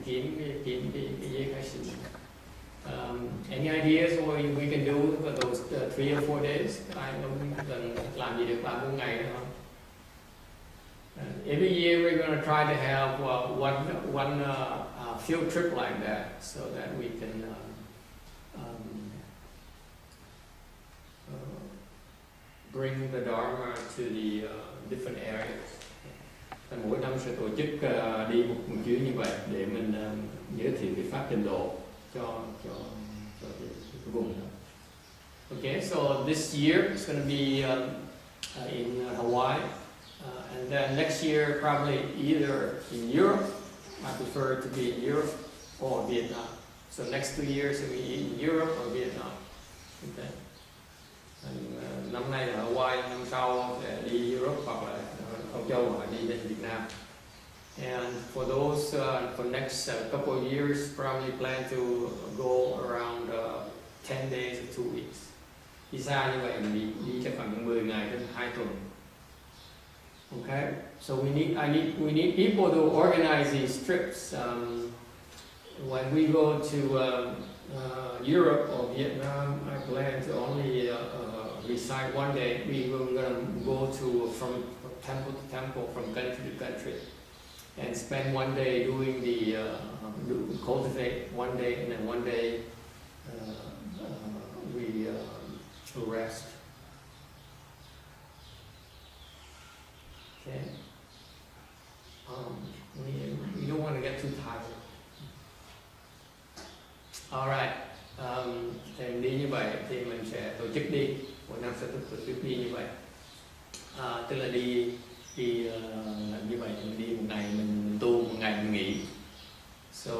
kiếm cái giấy khai sinh. Any ideas what we can do for those 3 or 4 days? Ai cần làm gì được 3-4 ngày nữa không? Every year we're going to try to have one field trip like that, so that we can bring the Dharma to the different areas. Mỗi năm sẽ tổ chức đi một chuyến như vậy để mình giới thiệu cái pháp Tịnh độ cho cái vùng đó. Okay, so this year it's going to be in Hawaii, and then next year probably either in Europe. I prefer to be in Europe or Vietnam. So next 2 years will be in Europe or Vietnam. Okay. Năm nay là Hawaii, năm sau sẽ đi Europe hoặc là Âu Châu hoặc đi đến Việt Nam. And for those for next couple of years, probably plan to go around 10 days or 2 weeks. Đi xa như vậy mình đi chắc khoảng 10 ngày đến 2 tuần. Okay, so we need people to organize these trips. When we go to Europe or Vietnam, I plan to only recite one day. We were going to go from temple to temple, from country to country, and spend one day doing the cultivate one day, and then one day we rest. Okay. We don't want to get too tired. Alright. Thì đi như vậy thì mình sẽ tổ chức đi. Mỗi năm sẽ tổ chức đi như vậy. Tức là đi như vậy thì mình đi một ngày mình tu, một ngày mình nghỉ. So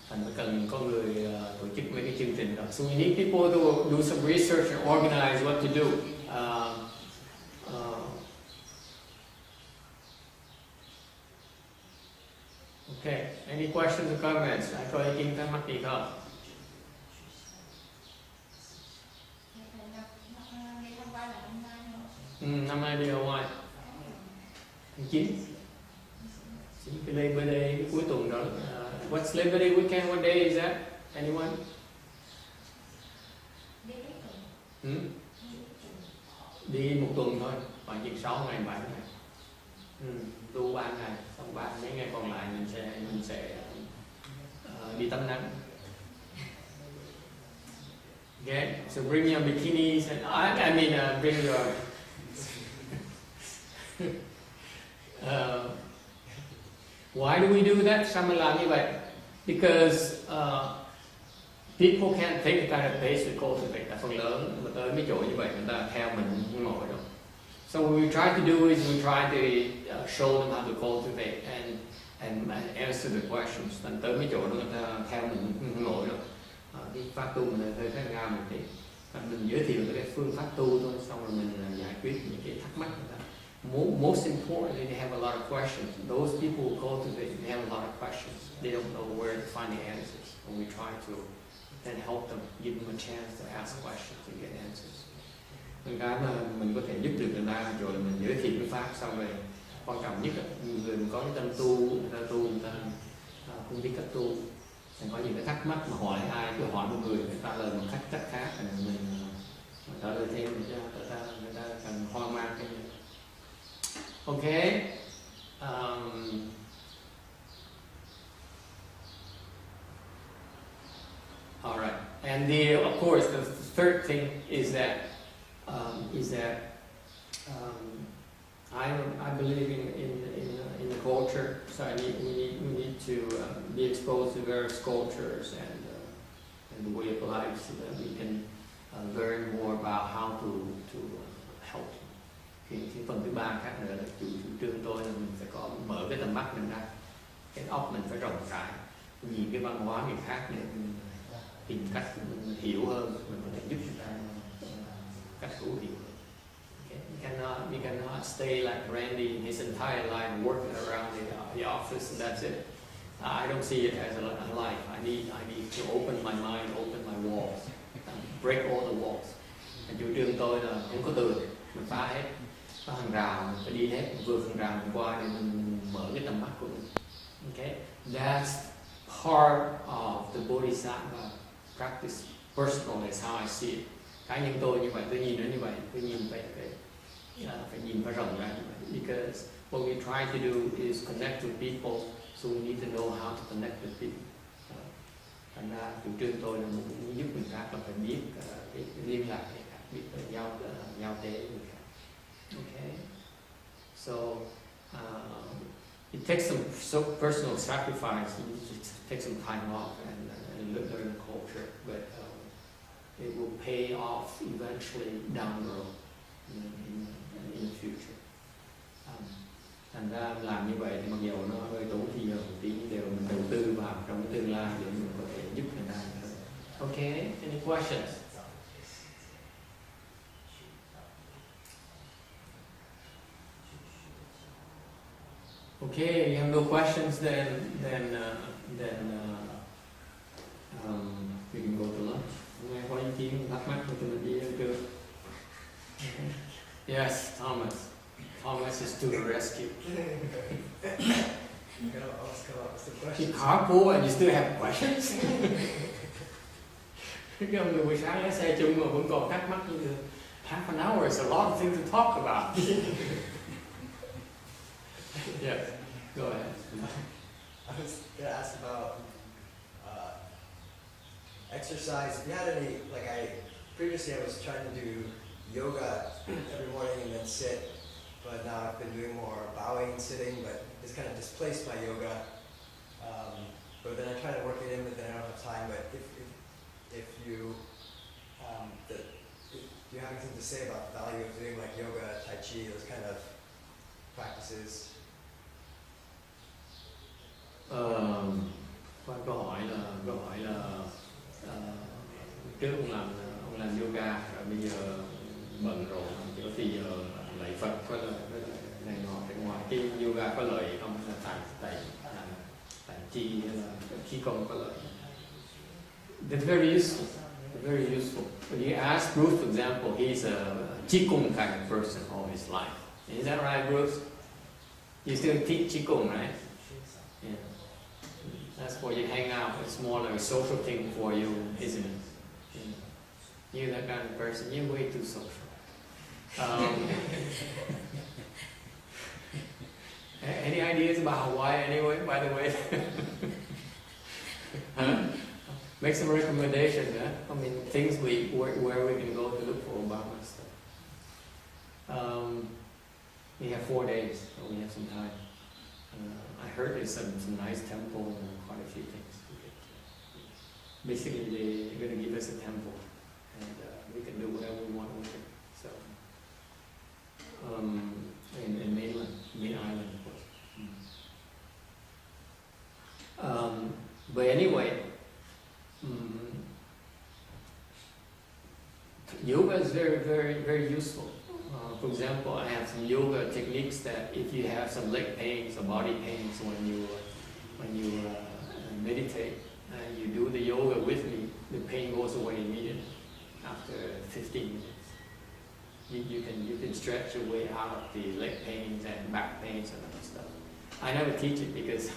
thành phải cần có người tổ chức mấy cái chương trình đó. So we need people to do some research and organize what to do. Okay, any questions or comments? Ai có ý kiến thắc mắc gì không? Năm nay đi Hawaii. Tháng 9. Cái Labor Day, cái cuối tuần đó. What's Labor Day weekend? What day is that? Anyone? Đi một tuần thôi, khoảng chừng 6 ngày, 7 ngày. Tu 3 ngày, xong 3 mấy ngày còn lại mình sẽ đi tắm nắng. Okay, so bring your bikinis and bring your why do we do that? Sao mình làm như vậy? Because people can't take the kind of pace we cultivate. Là phần lớn mà tới mấy chỗ như vậy người ta theo mình không nổi đâu. So what we try to do is we try to show them how to cultivate and answer the questions. Thành tới mấy chỗ đó người ta theo mình không nổi đâu. Cái pháp tu mình hơi khác nhau một tí. Mình giới thiệu cái phương pháp tu thôi, xong rồi mình giải quyết những cái thắc mắc người ta. Most importantly, they have a lot of questions. Those people who cultivate, they have a lot of questions. They don't know where to find the answers. And we try to then help them, give them a chance to ask questions and get answers. Cái mà mình có thể giúp được người ta rồi mình giới thiệu cái pháp, xong rồi quan trọng nhất là người có cái tâm tu, người ta không biết cách tu. Có những cái thắc mắc mà hỏi ai cứ hỏi một người ta lời một cách khác thì mình trả lời thêm để cho người ta cần hoang mang cái gì. Okay. All right. And of course the third thing is that I believe in the culture, so we need to be exposed to various cultures and the way of life, so that we can learn more about how to help. Cái phần thứ ba khác nữa là chủ trương tôi là mình phải có mở cái tầm mắt mình ra, cái óc mình phải rộng rãi, nhìn cái văn hóa người khác để mình tìm cách mình hiểu hơn, mình có thể giúp người ta cách thấu hiểu. We cannot stay like Randy his entire life working around the office and that's it. I don't see it as a life. I need to open my mind, open my walls, break all the walls. Chủ trương tôi là không có tường, mình phá hết, có hàng rào, mình phải đi hết, vượt hàng rào mình qua để mình mở cái tầm mắt của mình. Okay, that's part of the Bodhisattva practice. Personally, is how I see it. Cá nhân tôi như vậy, tôi nhìn nó như vậy, tôi nhìn phải nhìn phải rộng ra như vậy. Because what we try to do is connect with people, so we need to know how to connect with people. Thành ra chủ trương tôi là muốn giúp người khác là phải biết cái liên lạc người khác, biết giao tế với người khác. Okay, so it takes some personal sacrifice. You need to take some time off and learn the culture, but it will pay off eventually down the road in the future. Thành ra làm như vậy thì mặc dù nó hơi tốn thời giờ một tí, đều mình đầu tư vào trong cái tương lai để mình có thể giúp người ta. Okay, any questions? Okay, you have no questions, then we can go to lunch. Nghe có ý kiến thắc mắc của mình đi ăn cơm. Yes, Thomas. Thomas is to the rescue. You carpool and you still have questions? Cái người buổi sáng lái xe chung mà vẫn còn thắc mắc như half an hour is a lot of things to talk about. Yes, go ahead. I was going to ask about exercise. If you had any, previously I was trying to do yoga every morning and then sit, but now I've been doing more bowing and sitting, but it's kind of displaced my yoga. But then I try to work it in, but then I don't have time. But if you do you have anything to say about the value of doing like yoga, tai chi, those kind of practices? Qua câu hỏi là trước ông làm yoga rồi bây giờ bận rộn chỉ có thì giờ lạy Phật có lời này nọ bên ngoài. Cái yoga có lợi không, là tại chi hay là khí công có lợi? They're very useful. They're very useful. When you ask Bruce, for example, he's a Qigong kind of person all his life. Is that right, Bruce? You still teach Qigong, right? Yeah. That's why you hang out. It's more like a social thing for you, isn't it? Yeah. You're that kind of person. You're way too social. Any ideas about why anyway, by the way? Huh? Make some recommendations, huh? I mean, things where we can go to look for Obama stuff. We have 4 days, so we have some time. I heard there's some nice temple and quite a few things. Basically, they're going to give us a temple, and we can do whatever we want with it. So, in mainland, mid-island, of course. But anyway, yoga is very, very, very useful. For example, I have some yoga techniques that if you have some leg pains or body pains when you meditate, you do the yoga with me, the pain goes away immediately after 15 minutes. You can stretch your way out of the leg pains and back pains and other stuff. I never teach it because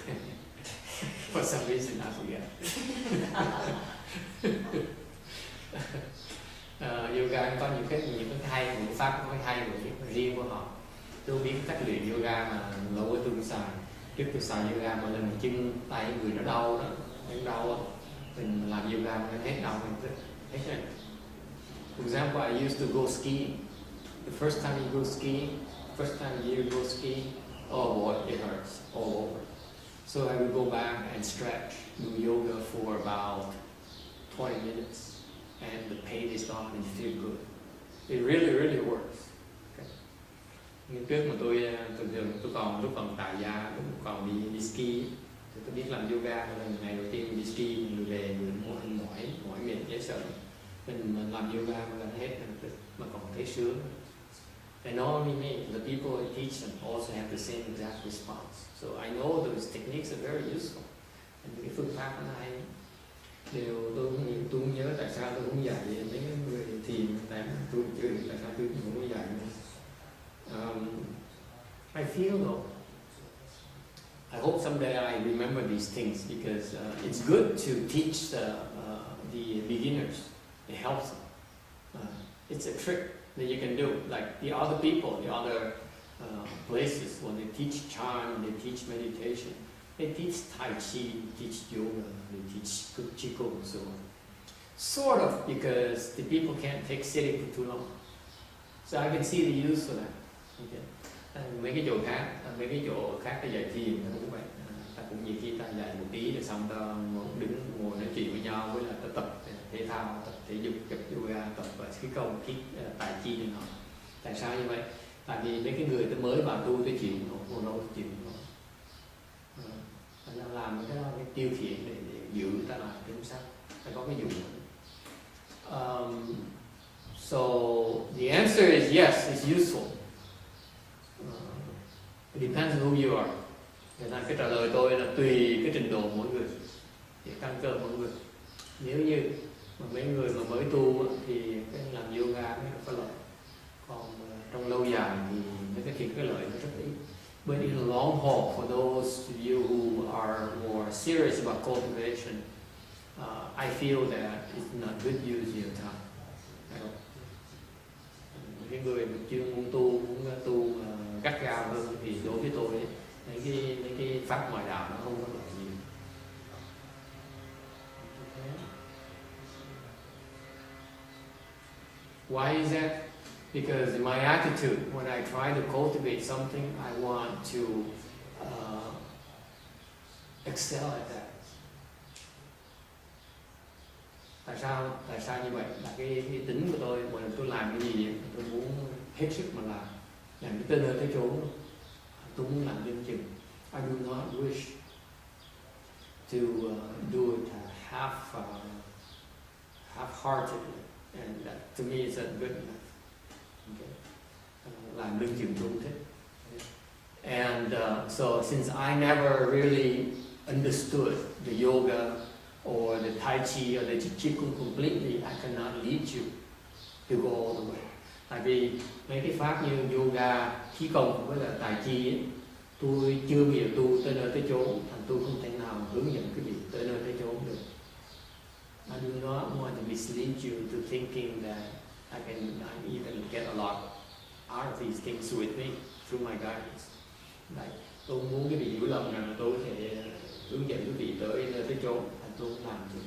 for some reason I forget. Yoga có những cái hay, những pháp có hay riêng của họ. Tôi biết cách luyện yoga mà lâu quá tôi cũng xài. Trước tôi xài yoga mà lần chân tay người nó đau đó, nó đau á, mình làm yoga mà hết đau mình hết rồi. For example, I used to go skiing. The first time you go skiing, first time you go skiing, oh boy, it hurts all over. So I would go back and stretch, do yoga for about 20 minutes. And the pain is gone and you feel good. It really, really works. Okay. Ngày trước mà tôi còn lúc còn tại gia, lúc còn đi ski, thì tôi biết làm yoga. Nên ngày đầu tiên đi ski mình về mình mỏi mệt dễ sợ. Mình làm yoga mà hết mà còn thấy sướng. And not only me, the people I teach them also have the same exact response. So I know those techniques are very useful. And cái phương pháp nó hay. Điều tôi không nhớ tại sao tôi không dạy mấy người thiền, tại tôi chưa hiểu tại sao tôi không có dạy. I feel though, I hope someday I remember these things because it's good to teach the beginners. It helps them. It's a trick that you can do. Like the other people, the other places, when they teach Chan, they teach meditation, they teach Tai Chi, they teach yoga, they teach Qigong and so on. Sort of because the people can't take sitting for too long. So I can see the use for that. Okay. Mấy cái chỗ khác, ta dạy thiền ta cũng vậy, ta cũng nhiều khi ta dạy một tí rồi xong ta đứng ngồi nói chuyện với nhau, với là ta tập thể thao, tập thể dục, tập yoga, tập khí công, tài chi này nọ. Tại sao như vậy? Tại vì mấy cái người ta mới vào tu tới chịu nổi, đâu chịu nổi. Ta làm cái đó cái tiêu khiển để giữ ta lại cái sao, ta có cái dụng. So the answer is yes, it's useful. It depends on who you are. Thế nên cái trả lời tôi là tùy cái trình độ mỗi người, để căn cơ mỗi người. Nếu như mà mấy người mà mới tu thì cái làm yoga mới có lợi. Còn trong lâu dài thì cái lợi nó rất ít. But in the long haul, for those of you who are more serious about cultivation, I feel that it's not good use of your time. Cái người mà chưa muốn tu gắt gao hơn thì đối với tôi ấy, mấy cái pháp ngoại đạo nó không có lợi gì. Why is that? Because in my attitude, when I try to cultivate something, I want to excel at that. Tại sao như vậy? Là cái tính của tôi, when tôi làm cái gì tôi muốn hết sức mà làm cái tới nơi tới chốn. Tôi muốn làm đương chừng. I do not wish to do it half-heartedly, and that, to me, is not good enough. Okay. Làm đương chừng tôi không thích. And so, since I never really understood the yoga or the Tai Chi or the Qigong completely, I cannot lead you to go all the way. Tại vì mấy cái pháp như yoga, khí công với là tài chi ấy, tôi chưa bao giờ tu tới nơi tới chốn, thành tôi không thể nào hướng dẫn cái gì tới nơi tới chốn được. I do not want to mislead you into thinking that I even get a lot out of these things with me through my guidance. Like, tôi muốn cái vị hiểu lầm rằng tôi có thể hướng dẫn cái vị tới nơi tới chốn, thành tôi không làm được.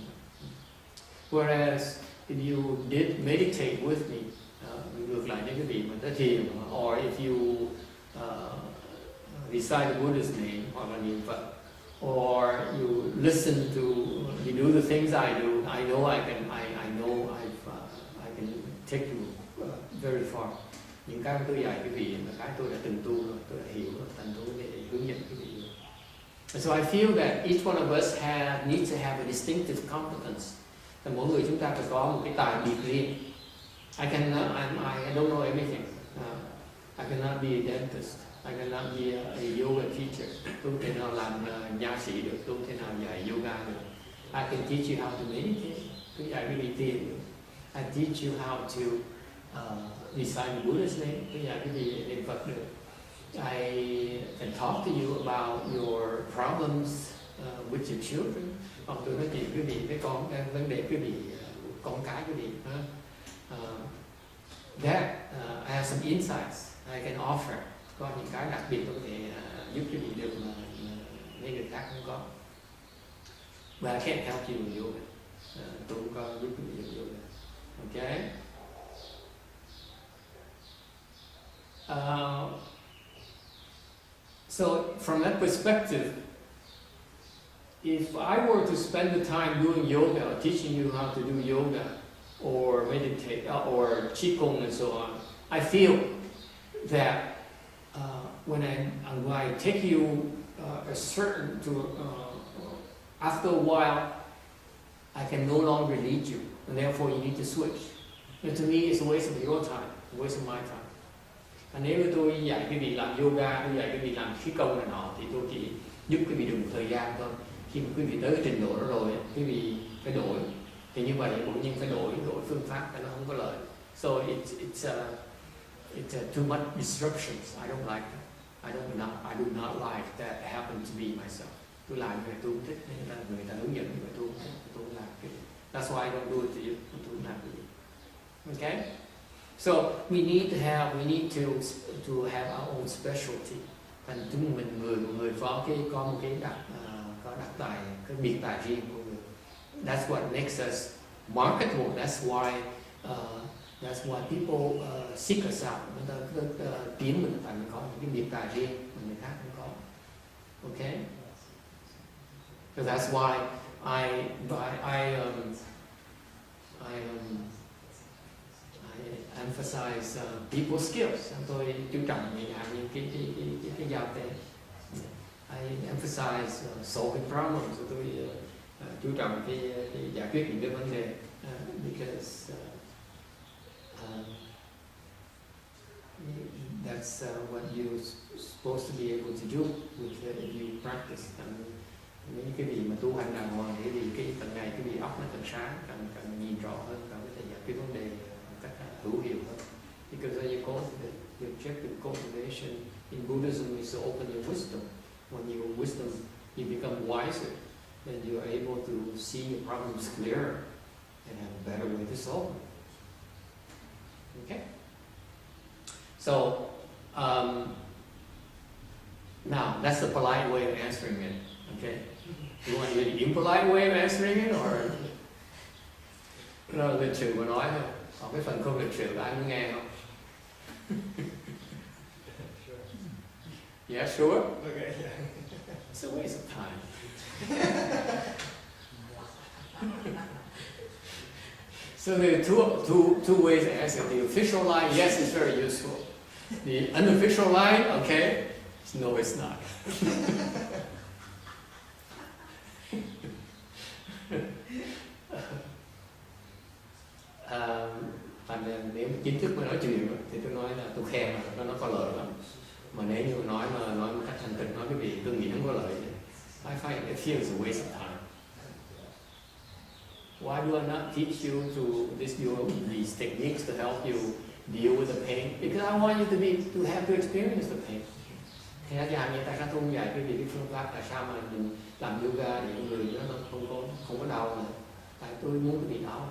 Whereas if you did meditate with me, ngược lại những cái vị mà tới thiền, or if you recite the Buddha's name hoặc là niệm Phật, or you listen to, you do the things I do, I know I can take you very far. Những cái tôi dạy cái vị là cái tôi đã từng tu rồi, tôi đã hiểu rồi, thành tôi để hướng dẫn cái vị. And so I feel that each one of us needs to have a distinctive competence. Và mỗi người chúng ta phải có một cái tài biệt riêng. I don't know everything. I cannot be a dentist. I cannot be a yoga teacher. Tôi không thể nào làm nha sĩ được. Tôi không thể nào dạy yoga được. I can teach you how to meditate. Tôi dạy cái vị thiền được. I teach you how to recite the Buddha's name. Tôi dạy cái vị niệm Phật được. I can talk to you about your problems with your children. Hoặc tôi nói chuyện với vị với con, vấn đề cái vị con cái cái vị. That I have some insights I can offer. Có những cái đặc biệt có thể giúp cái vị được mà mấy người khác không có. But I can't help you with yoga. Tôi không có giúp cái vị được yoga. Okay? So from that perspective, if I were to spend the time doing yoga, or teaching you how to do yoga, or meditate, or Qigong and so on, I feel that when I take you after a while, I can no longer lead you, and therefore you need to switch. And to me, it's a waste of your time, a waste of my time. And nếu tôi dạy cái vị làm yoga, tôi dạy cái vị làm khí công này nọ, thì tôi chỉ giúp cái vị được một thời gian thôi. Khi mà quý vị tới cái trình độ đó rồi, quý vị phải đổi. Thì như vậy bỗng nhiên phải đổi phương pháp, cái nó không có lợi. So it's too much disruptions. I don't like that. I do not like that happened to me myself. Tôi làm như vậy tôi không thích, nên là người ta hướng dẫn như vậy tôi không thích, tôi không làm cái. That's why I don't do it to you. Tôi không làm cái gì. Okay? So we need to have our own specialty. Thành chúng mình người có một cái đặc tài, cái biệt tài riêng của người. That's what makes us marketable. That's why people seek us out. Người ta kiếm mình tại mình có những cái biệt tài riêng mà người khác không có. Okay? So that's why I emphasize people skills. Tôi chú trọng những cái giao tiếp. I emphasize solving problems. Tôi chú trọng cái giải quyết những cái vấn đề because that's what you're supposed to be able to do if you practice. Những cái gì mà tu hành đàng hoàng thì cái tầng này cái gì óc nó càng sáng, càng nhìn rõ hơn, càng có thể giải quyết vấn đề một cách hữu hiệu hơn. Because you go to the objective cultivation in Buddhism is to open your wisdom. When your wisdom, you become wiser, then you are able to see your problems clearer and have a better way to solve them. Okay? So, now that's the polite way of answering it. Okay? You want an impolite way of answering it, or lịch sự mà nói thôi. Còn cái phần không lịch sự ai muốn nghe không? Yeah, sure. Okay. It's a waste of time. So there are two ways to answer. The official line, yes, it's very useful. The unofficial line, okay, no, it's not. Nếu chính thức mà nói chuyện thì tôi nói là tôi khen mà nó có lợi lắm. Mà nếu như nói một cách thành thực, nói cái gì tôi nghĩ không có lợi. I find it feels a waste of time. Why do I not teach you these techniques to help you deal with the pain? Because I want you to have to experience the pain. Thì tại sao tôi không dạy cái phương pháp, tại sao mà mình làm yoga để người nó không có đau nữa? Tại tôi muốn cái bị đau.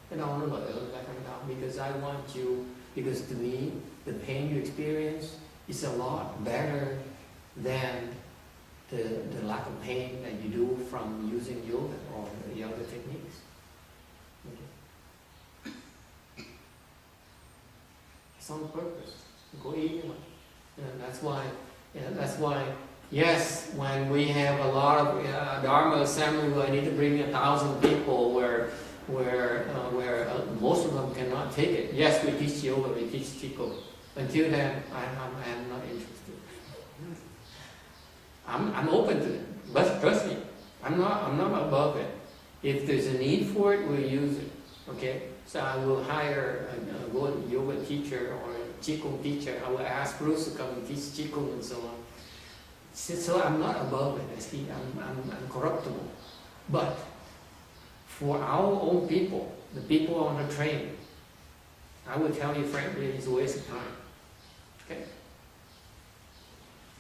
Cái đau nó lợi hơn cái không đau. Because I want you, because to me, the pain you experience is a lot better than the lack of pain that you do from using yoga or the other techniques. Okay. It's on purpose. Cố ý như vậy. That's why, yes, when we have a lot of Dharma assembly, I need to bring 1,000 people where most of them cannot take it. Yes, we teach yoga, we teach Qigong. Until then, I'm not interested. I'm open to it, but trust me, I'm not above it. If there's a need for it, we'll use it. Okay, so I will hire a yoga teacher or a Qigong teacher. I will ask Bruce to come and teach Qigong and so on. So I'm not above it. I'm corruptible. But for our own people, the people on the train, I will tell you frankly, it's a waste of time. Okay.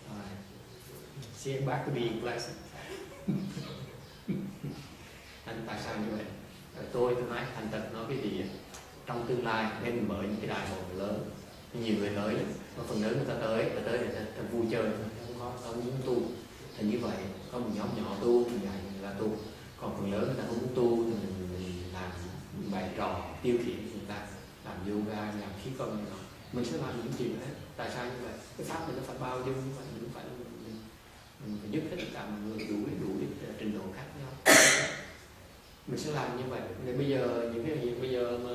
All right. See, back to being pleasant. Tại sao như vậy? Tôi nói thành thật nói cái gì trong tương lai nên mình mở những cái đại hội lớn, nhiều người tới, có phần lớn người ta tới để ta vui chơi, không muốn tu. Thì như vậy có một nhóm nhỏ tu, mình dạy người ta tu. Còn phần lớn người ta không muốn tu thì mình làm bài trò tiêu khiển người ta, làm yoga, làm khí công này nọ. Mình sẽ làm những chuyện đấy. Tại sao như vậy? Cái pháp mình nó phải bao dung, mình phải giúp hết tất cả mọi người đủ trình độ khác nhau. Mình sẽ làm như vậy. Nên bây giờ những cái gì bây giờ mà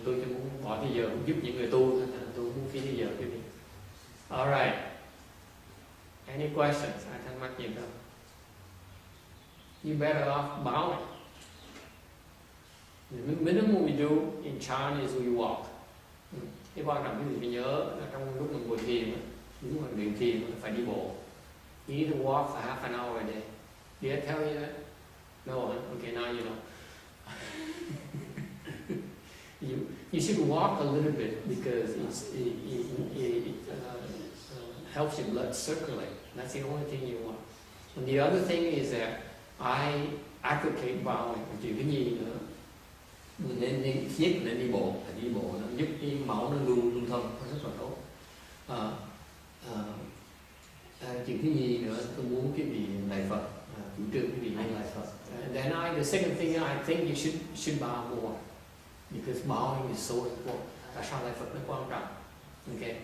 tôi chỉ muốn bỏ thời giờ giúp những người tu, tôi muốn phí thời giờ cái gì. Alright. Any questions? Ai thắc mắc gì không? You better off bowing. The minimum we do in Chan is we walk. Cái quan trọng cái gì phải nhớ là trong lúc mình ngồi thiền, lúc mình luyện thiền mình phải đi bộ. You need to walk for half an hour a day. Did I tell you that? No, okay, now you know. You should walk a little bit because helps your blood circulate. That's the only thing you want. And the other thing is that I advocate bowing. Chỉ cái gì nữa? Mình nên đi nhất nên đi bộ. Đi bộ nó giúp cái máu nó lưu thông, nó rất là tốt. Chỉ cái gì nữa? Tôi muốn cái vị lạy Phật, chủ trương cái vị lạy Phật. Then the second thing I think you should bow more, because bowing is so important. Tại sao lạy Phật nó quan trọng? Okay.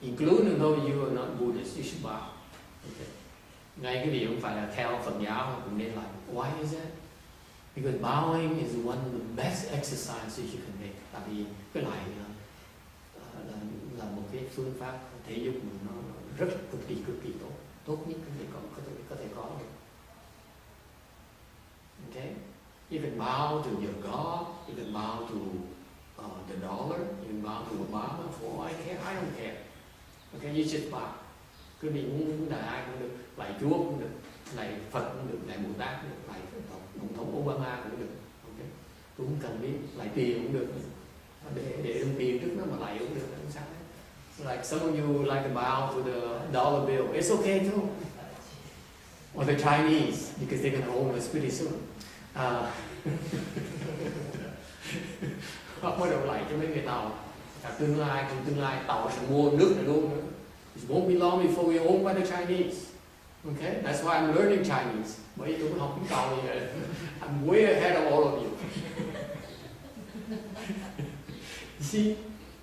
Including though you are not Buddhist, you should bow. Okay. Ngay cái vị không phải là theo Phật giáo cũng nên làm. Why is that? Because bowing is one of the best exercises you can make. Tại vì cái lạy là một cái phương pháp thể dục mà nó rất cực kỳ tốt nhất có thể có được. Okay, you can bow to your God, you can bow to the dollar, you can bow to Obama. For I don't care. Okay, you just bow. Cứ bị muốn đại ai cũng được, lạy Chúa cũng được, lạy Phật cũng được, lạy Bồ Tát cũng được, lạy Tổng thống Obama cũng được. Okay, tôi không cần biết, lạy tiền cũng được. Để đồng tiền trước nó mà lạy cũng được, không sao hết. Like some of you like to bow to the dollar bill. It's okay too. Or the Chinese, because they're going to own us pretty soon. Họ bắt đầu lạy cho mấy người Tàu. Tương lai Tàu sẽ mua nước này luôn nữa. It won't be long before we're owned by the Chinese. Okay, that's why I'm learning Chinese. Bởi vì tôi cũng học tiếng Tàu như vậy. I'm way ahead of all of you.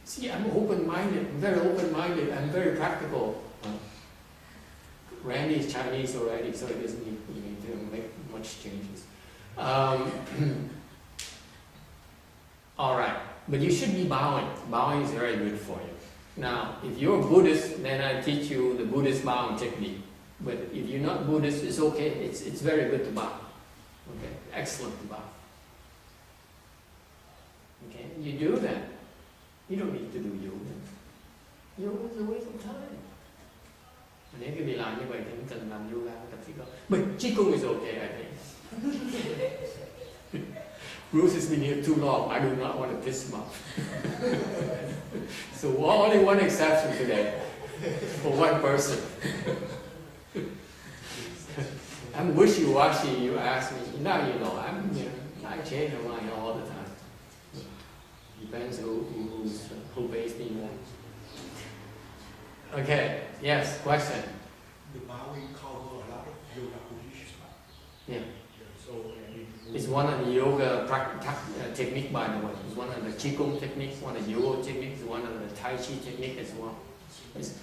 See, I'm open-minded. I'm very open-minded. I'm very practical. Randy is Chinese already, so he doesn't need to make much changes. All right, but you should be bowing. Bowing is very good for you. Now, if you're a Buddhist, then I teach you the Buddhist bowing technique. But if you're not Buddhist, it's okay. It's very good to bow. Okay, excellent to bow. Okay, you do that. You don't need to do yoga. Yoga is a waste of time. Nếu cái vị làm như vậy thì không cần làm yoga, tập khí功. But qigong is okay, I think. Bruce has been here too long. I do not want to piss him off. So only one exception today for one person. I'm wishy-washy. You ask me. Now you know. I change my mind all the time. Depends who pays me more. Okay. Yes. Question. The bowing cover a lot of yoga positions. Yeah. So it's one of the yoga technique, by the way. It's one of the qigong techniques, one of the yoga techniques, one of the tai chi technique as well. It's,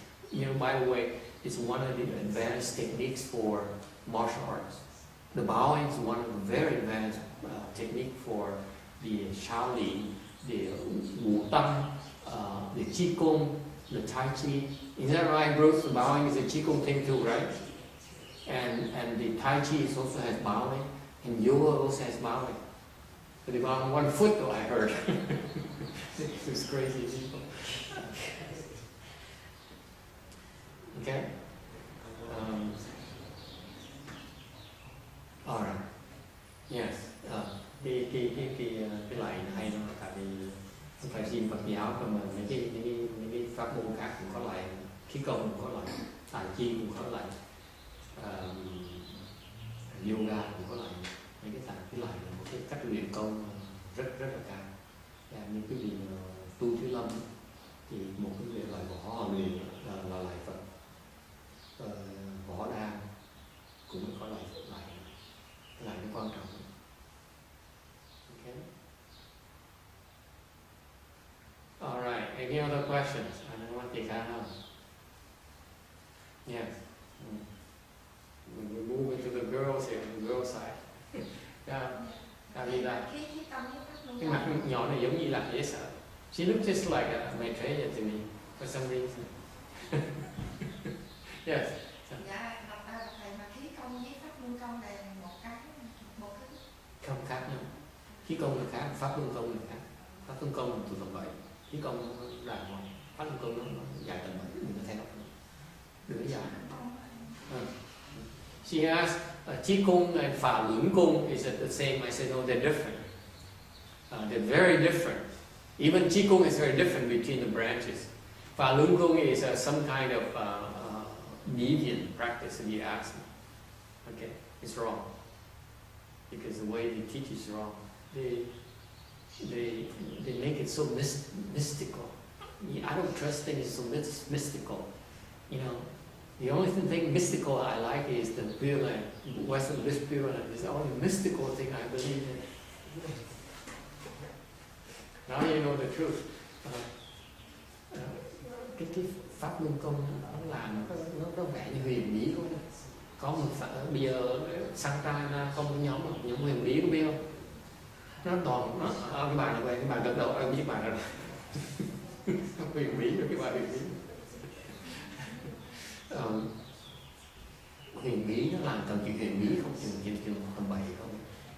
by the way, it's one of the advanced techniques for martial arts. The bowing is one of the very advanced technique for the Shaolin, the Wu Tang, the qigong, the tai chi. Is that right, Bruce? The bowing is a qigong thing too, right? And the tai chi also has bowing, and yoga also has bowing. But they bow on one foot, though, I heard. These crazy people. Okay. All right. Yes. Cái loại hay nó tại vì không phải riêng Phật giáo mà mấy cái pháp môn khác cũng có loại, khí công cũng có loại, tài chi cũng có loại, yoga cũng có loại. Mấy cái loại là một cái cách luyện công rất là cao. Như cái gì tu Thứ Lâm thì một cái loại võ họ luyện là loại Phật. Võ đan cũng có loại nó quan trọng. Okay. All right. Any other questions? I don't want to take that out. Yes. We move into the girls here, the girl side. Gì là cái mặt nhỏ này giống như là dễ sợ. She looks just like a Maitreya to me for some reason. Yes. Dạ, thầy mà khí công với pháp luân công là một cái không khác nhau. Khí công là khác, pháp luân công là khác. Pháp luân công là từ tầm 7, khí công là pháp luân công nó dài tầm 7, mình có theo đứa dài. She asked, Chi Kung and Fa Lun Kung, is it the same? I said, no, they're different. They're very different. Even Chi Kung is very different between the branches. Falun Gong is some kind of deviant practice, if you ask me. Okay, it's wrong because the way they teach is wrong. They make it so mystical. I don't trust things so mystical. You know, the only thing mystical I like is the Pure Land, Western Pure Land. It's the only mystical thing I believe in. Now you know the truth. Cái pháp luân công nó làm nó có vẻ như huyền bí quá. Có một bây giờ Santana không có nhóm huyền bí, có biết không? Nó toàn nó cái bài này, cái bài gật đầu em biết bài rồi. Huyền bí rồi, cái bài huyền bí. Huyền bí nó làm cần chuyện huyền bí không, chuyện tầm bậy không.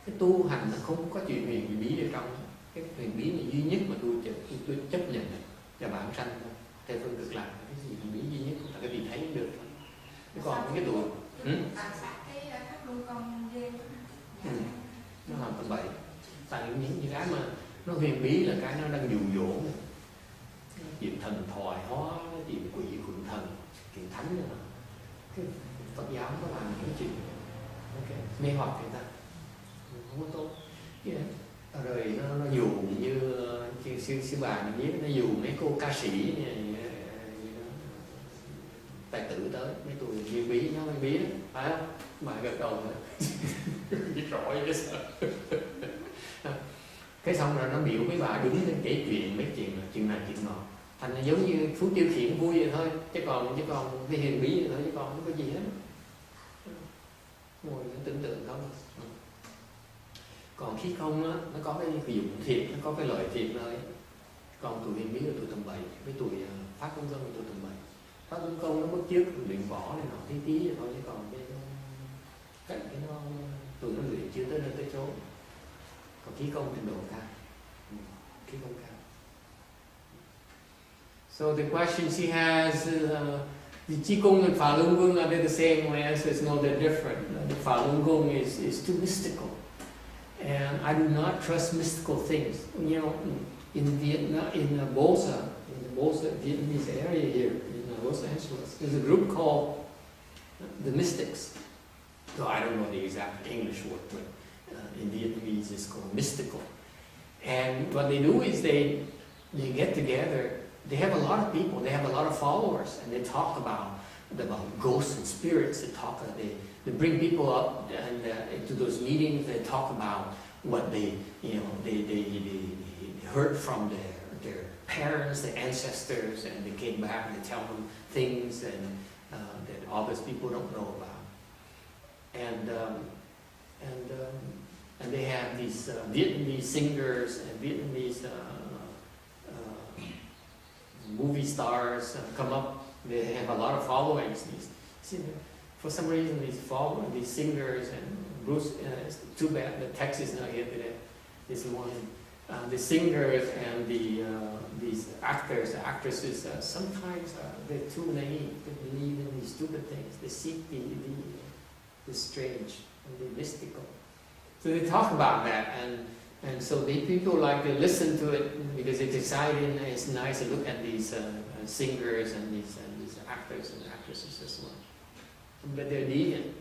Cái tu hành nó không có chuyện huyền bí ở trong. Cái huyền bí này duy nhất mà tôi chấp nhận là bản sanh thôi. Theo phương cực lạc cái gì huyền bí duy nhất là cái gì thấy được thôi. Còn cái tụi nó làm tầm bậy. Tại những cái mà nó huyền bí là cái nó đang dụ dỗ, chuyện thần thoại hóa, chuyện quỷ quận thần, chuyện thánh nữa. Cái Phật giáo có làm những chuyện mê hoặc người ta không có tốt. Rồi nó dụ như sư bà mình biết, nó dụ mấy cô ca sĩ này, tài tử tới mấy tuổi như bí, nó mới bí đó, phải không? Mà gật đầu nữa biết rõ chứ sao. Cái xong rồi nó biểu mấy bà đứng lên kể chuyện mấy chuyện này chuyện nọ, thành là giống như Phú Tiêu Khiển vui vậy thôi, chứ còn cái huyền bí vậy thôi, chứ còn không có gì hết. Ngồi tưởng tượng không. Còn khí công á, nó có cái dụng thiệt, nó có cái lợi thiệt nơi. Còn tụi huyền bí là tụi tầm bậy, với tụi Pháp Công Công là tụi tầm bậy. Pháp Công Công nó bước trước luyện võ này nọ tí vậy thôi, chứ còn cái nó tụi nó luyện chưa tới nơi tới chỗ. Còn khí công trình độ cao, khí công cao. So the question she has, the Qigong and Falun Gong, are they the same? My answer is no, they're different. The Falun Gong is too mystical. And I do not trust mystical things. You know, in Vietnam, in the Bosa Vietnamese area here, in Los Angeles, there's a group called the Mystics. So I don't know the exact English word, but in Vietnamese it's called mystical. And what they do is they get together. They have a lot of people. They have a lot of followers, and they talk about ghosts and spirits. They bring people up and into those meetings. They talk about what they heard from their parents, their ancestors, and they came back and they tell them things that other people don't know about. And they have these Vietnamese singers and Vietnamese movie stars come up. They have a lot of followings. For some reason, these singers and Bruce. It's too bad that Tex is not here today. This morning, the singers and these actors, actresses. Sometimes they're too naive. They believe in these stupid things. They seek the strange and the mystical. So they talk about that, and so the people like to listen to it because it's exciting. And it's nice to look at these singers and these actors and actresses as well. But they're deviant.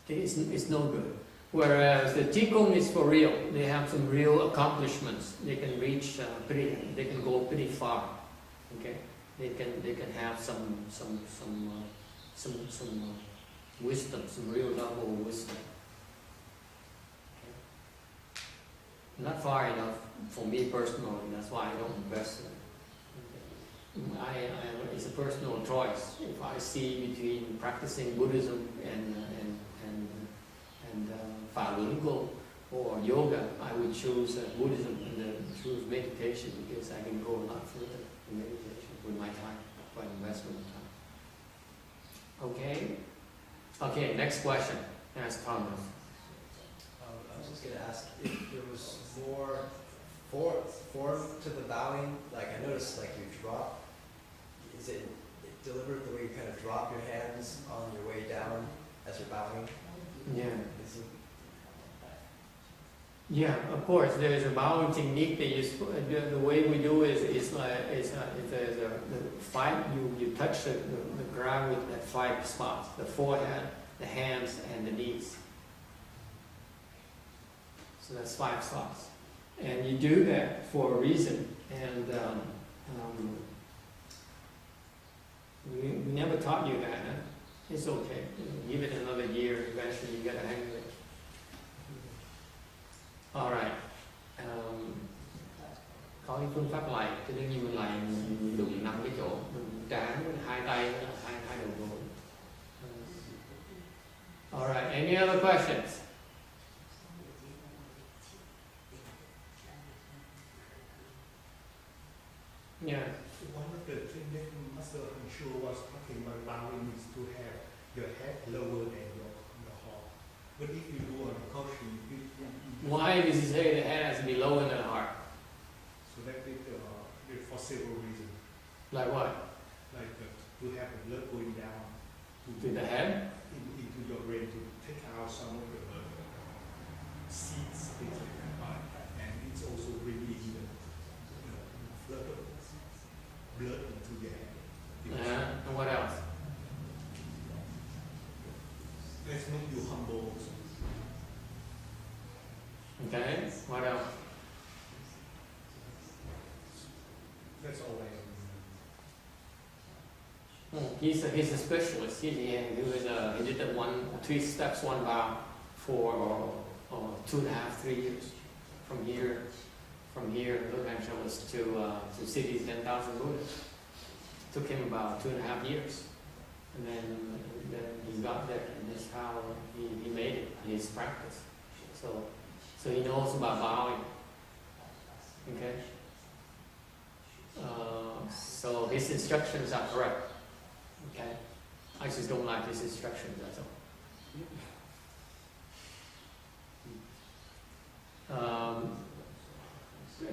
It's no good. Whereas the Qigong is for real. They have some real accomplishments. They can reach they can go pretty far. Okay, they can have some wisdom, some real level of wisdom. Okay. Not far enough for me personally. That's why I don't invest in it. It's a personal choice. If I see between practicing Buddhism and Falun Gong or yoga, I would choose Buddhism and then choose meditation because I can go a lot further in meditation with my time, by investment of time. Okay? Okay, next question. Ask Thomas. I was just going to ask if there was more form to the bowing. Like I noticed, like you drop. Is it deliberate the way you kind of drop your hands on your way down as you're bowing? Yeah. Yeah, of course. There's a bowing technique that the way we do is like there's the five. You touch the ground with that 5 spots: the forehead, the hands, and the knees. So that's 5 spots, and you do that for a reason. And we never taught you that. Huh? It's okay. Give it another year. Eventually, you get a hang of it. Alright. Có cái phương pháp lạy, thì đương nhiên mình lạy đụng 5 cái chỗ, mình trán, 2 tay, hai đầu gối. Alright, any other questions? Yeah. One of the things that Master Hanshu was talking about bowing is to have your head lower than your heart. But if you do on a caution, Why does he say the head has to be lower than the heart? so that it for several reasons, Like what? like to have the blood going down To the head? into your brain to take out some of the seeds, things like that. And it's also bringing the flood of blood into your head. And what else? Let's make you humble also. Okay, what else? That's all I He's a specialist. He did the 3 steps, 1 bow for 2.5, 3 years. From here, Los Angeles to City 10,000 Buddhas. Took him about 2.5 years, and then he got there, and that's how he made it in his practice. So he knows about bowing. Okay. So his instructions are correct. Okay. I just don't like his instructions. That's all.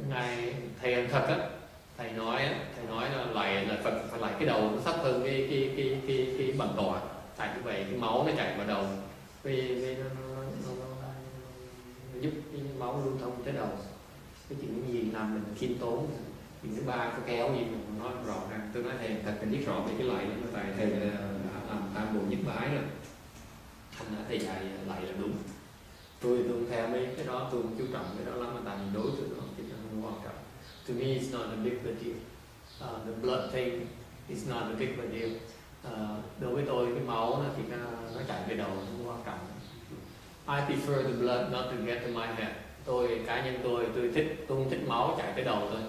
Ngài thầy ẩn thật á, thầy nói là là Phật phải lại cái đầu nó thấp hơn cái bằng tọa, tại như vậy cái máu nó chảy vào đầu, vì nó giúp cái máu lưu thông tới đầu. Cái chuyện gì làm mình khiêm tốn. Chuyện thứ 3 có kéo gì mình nói rõ ràng. Tôi nói thầy thật cần biết rõ về cái lạy, tại thầy đã làm tam bộ nhất bái rồi, thành ra thầy dạy lạy là đúng. Tôi không theo mấy cái đó, tôi không chú trọng cái đó lắm, mà tại vì đối tượng đó thì nó không quan trọng. To me it's not a big deal. The blood thing is not a big deal. Đối với tôi cái máu thì nó chạy về đầu không quan trọng. I prefer the blood not to get to my head. Cá nhân tôi không thích máu chạy tới đầu thôi.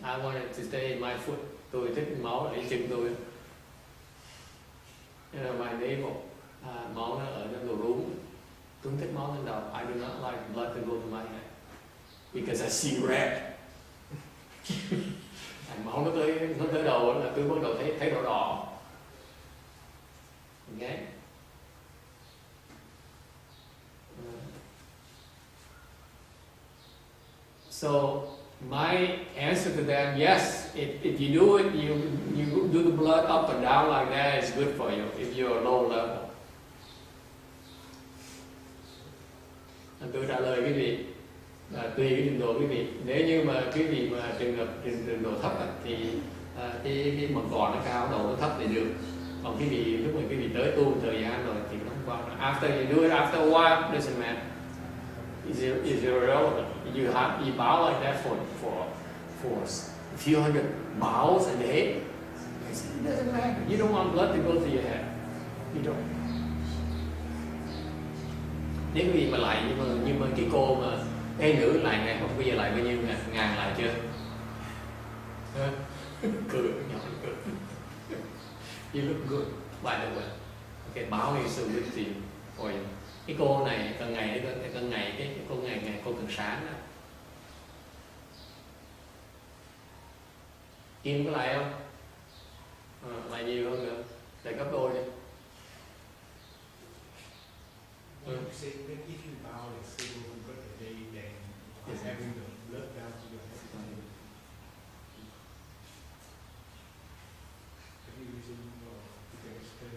I want it to stay in my foot. Tôi thích máu ở chân tôi. My navel. Máu nó ở trong đầu rúng. Tôi không thích máu lên đầu. I do not like blood to go to my head because I see red. Máu nó tới đầu là tôi bắt đầu thấy đỏ đỏ. Okay. So my answer to them, yes, if you do it, you do the blood up and down like that, it's good for you if you're low level. Tôi trả lời quý vị là tùy cái trình độ quý vị. Nếu như mà quý vị mà trình độ thấp thì cái mật cỏ nó cao, đầu nó thấp thì được. Còn quý vị lúc mà quý vị tới tu thời gian rồi thì nó không quan trọng. After you do it after a while, doesn't matter. Is irrelevant. You bow like that for a few hundred bows a day. It doesn't matter. You don't want blood to go to your head. You don't. Nếu quý vị mà lại như mà cái cô mà cái nữ lại ngày không bây giờ lại bao nhiêu ngàn lại chưa? Cười nhỏ cười. You look good, by the way. Okay, bow is so good to you, for you. Cái cô này càng ngày cái cô ngày cô càng sáng đó. Kim có lại không? Lại nhiều hơn nữa, lại gấp đôi đi. You say that if you bow like several hundred a day, then it's having the blood down to your head. Any reason you can explain?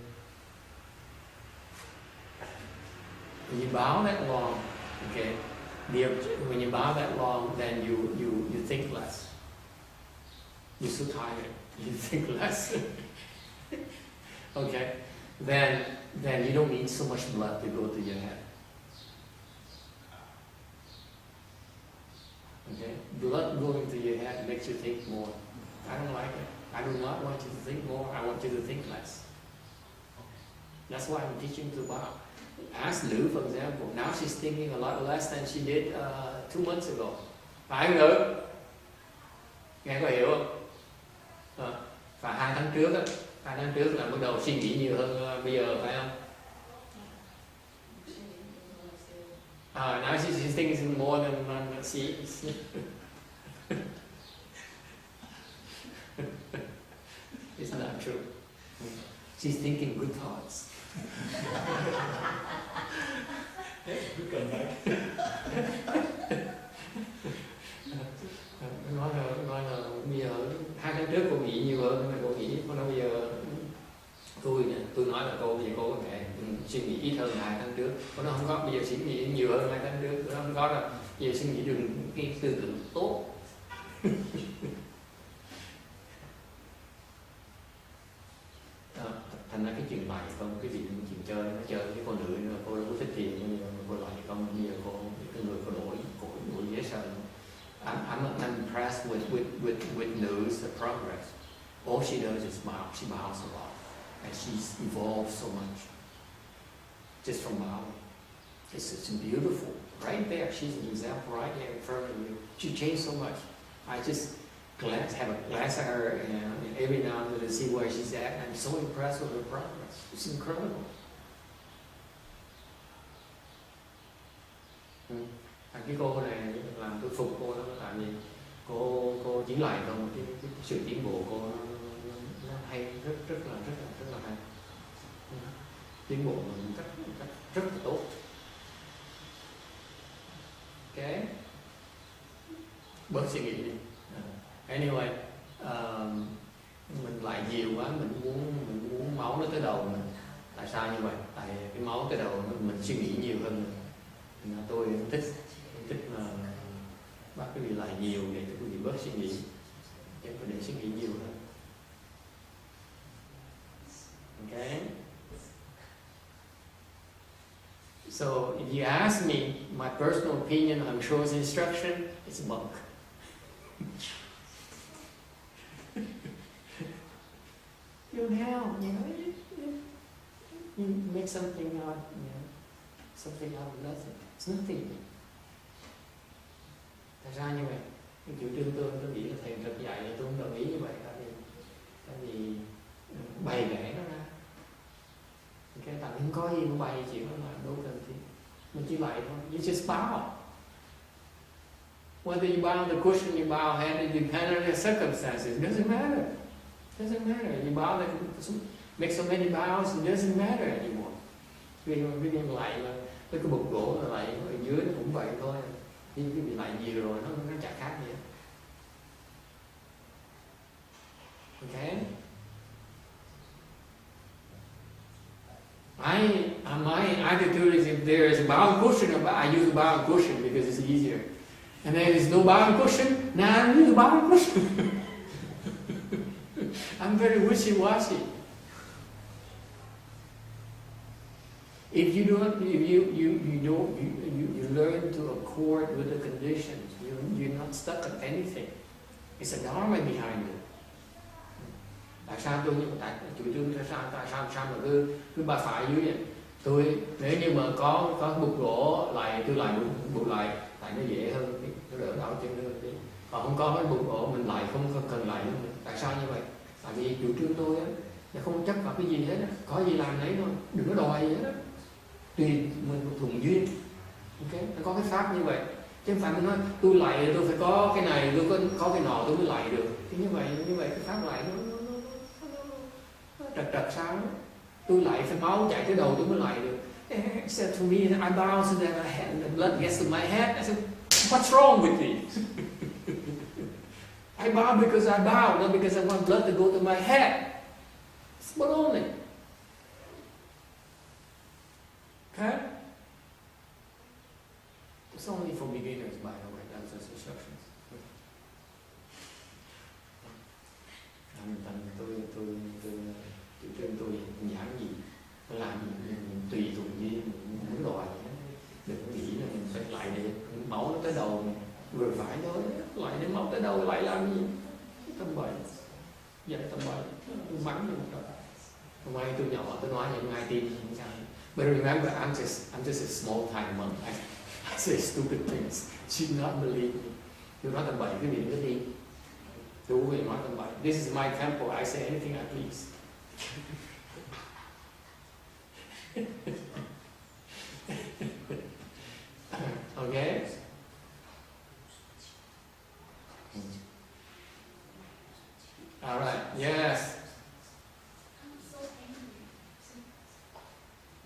When you bow that long, okay, when you bow that long, then you think less. You're so tired, you think less. Okay, then you don't need so much blood to go to your head. Okay, blood going to your head makes you think more. I don't like it. I do not want you to think more. I want you to think less. That's why I'm teaching to bow. Ask Lou, for example. Now she's thinking a lot less than she did 2 months ago. Phải không Lou? Nghe có hiểu không? Và 2 tháng trước á, 2 tháng trước là bắt đầu suy nghĩ nhiều hơn bây giờ, phải không? Now she's thinking more than she is. It's not true. She's thinking good thoughts. Cần phải nói là bây giờ 2 tháng trước cô nghĩ nhiều hơn, mà cô nghĩ cô nói bây giờ tôi nói là cô bây giờ cô có thể suy nghĩ ít hơn 2 tháng trước. Cô nói không có, bây giờ suy nghĩ nhiều hơn 2 tháng trước. Cô nói không có đâu, bây giờ suy nghĩ được cái tư tưởng tốt. Thành ra cái chuyện bày không, cái chuyện chơi nó chơi cái con nữ nữa, cô đâu có thích gì, cô lại không, bây giờ cái người cô đổi dễ sợ. I'm impressed with Nu's progress. All she does is smile. She bows a lot, and she's evolved so much just from bowing. It's beautiful. Right there, she's an example right there in front of you. She changed so much. I just have a glance at her, and every now and then to see where she's at. I'm so impressed with her progress. It's incredible. Cái cô này làm tôi phục cô đó, tại vì cô chỉ lại không cái sự tiến bộ cô nó hay, rất là hay, tiến bộ mình rất là tốt. Okay, bớt suy nghĩ đi. Anyway, mình lại nhiều quá, mình muốn máu nó tới đầu mình. Tại sao như vậy? Tại cái máu tới đầu mình suy nghĩ nhiều hơn. Tôi thích là bác quý vị lại nhiều để cho quý vị bớt suy nghĩ, chứ không để suy nghĩ nhiều hơn. Okay. So if you ask me my personal opinion on Sho's instruction, it's bunk. You know, you make something out, something out of nothing. It's nothing. Thật ra như vậy, cái chủ trương tôi nghĩ là thầy Phật dạy là tôi không đồng ý như vậy, tại vì bày vẽ nó ra. Okay, tại không có gì mà bày chuyện đó là đâu cần thiết. Mình chỉ bày thôi, you just bow. Whether you bow the cushion, you bow head, it depends on the circumstances. It doesn't matter. It doesn't matter. You bow, make so many bows, it doesn't matter anymore. Vì lại là cái bục gỗ là lại ở dưới nó cũng vậy thôi. Nhưng cái bị lại nhiều rồi nó chả khác gì. Okay. My attitude is if there is a bound cushion, I use a bound cushion because it's easier. And then there's no bound cushion, now I use a bound cushion. I'm very wishy-washy. If you learn to accord with the conditions, you're not stuck on anything. It's a dharma behind it. Tại sao tôi chủ trương tại sao mà cứ ba phải dưới vậy? Tôi nếu như mà có bục gỗ lại tôi lại bục lại, tại nó dễ hơn, nó đỡ đau chân hơn. Còn không có cái bục gỗ mình lại không cần lại nữa. Tại sao như vậy? Tại vì chủ trương tôi á, nó không chấp vào cái gì hết á, có gì làm đấy thôi, đừng có đòi gì hết á. Tùy mình thuận duyên. Okay? Nó có cái pháp như vậy, chứ không phải mình nói tôi lại tôi phải có cái này, tôi có cái nọ tôi mới lại được. Thì như vậy cái pháp lại nó trật sao đó. Tôi lại phải máu chảy tới đầu tôi mới lại được. So to me, I bow so that the blood gets to my head. I said, what's wrong with me? I bow because I bow, not because I want blood to go to my head. It's baloney. Okay? It's only for beginners, by the way. That's just instructions. Tôi giảng gì, tôi làm gì, mình tùy thuận duyên, mỗi loài. Đừng có nghĩ là mình phải lại để máu nó tới đầu mình vừa phải thôi, lại để máu tới đầu lại làm gì? Tâm bậy, dạy tâm bậy, tôi mắng luôn rồi. Hôm nay tôi nhỏ tôi nói những ai tin không sao. But remember, I'm just a small time monk. I say stupid things. Should not believe me. Tôi nói tầm bậy quý vị đừng có tin. Tôi quý vị nói tầm bậy. This is my temple. I say anything I please. Okay. All right. Yes. I'm so angry.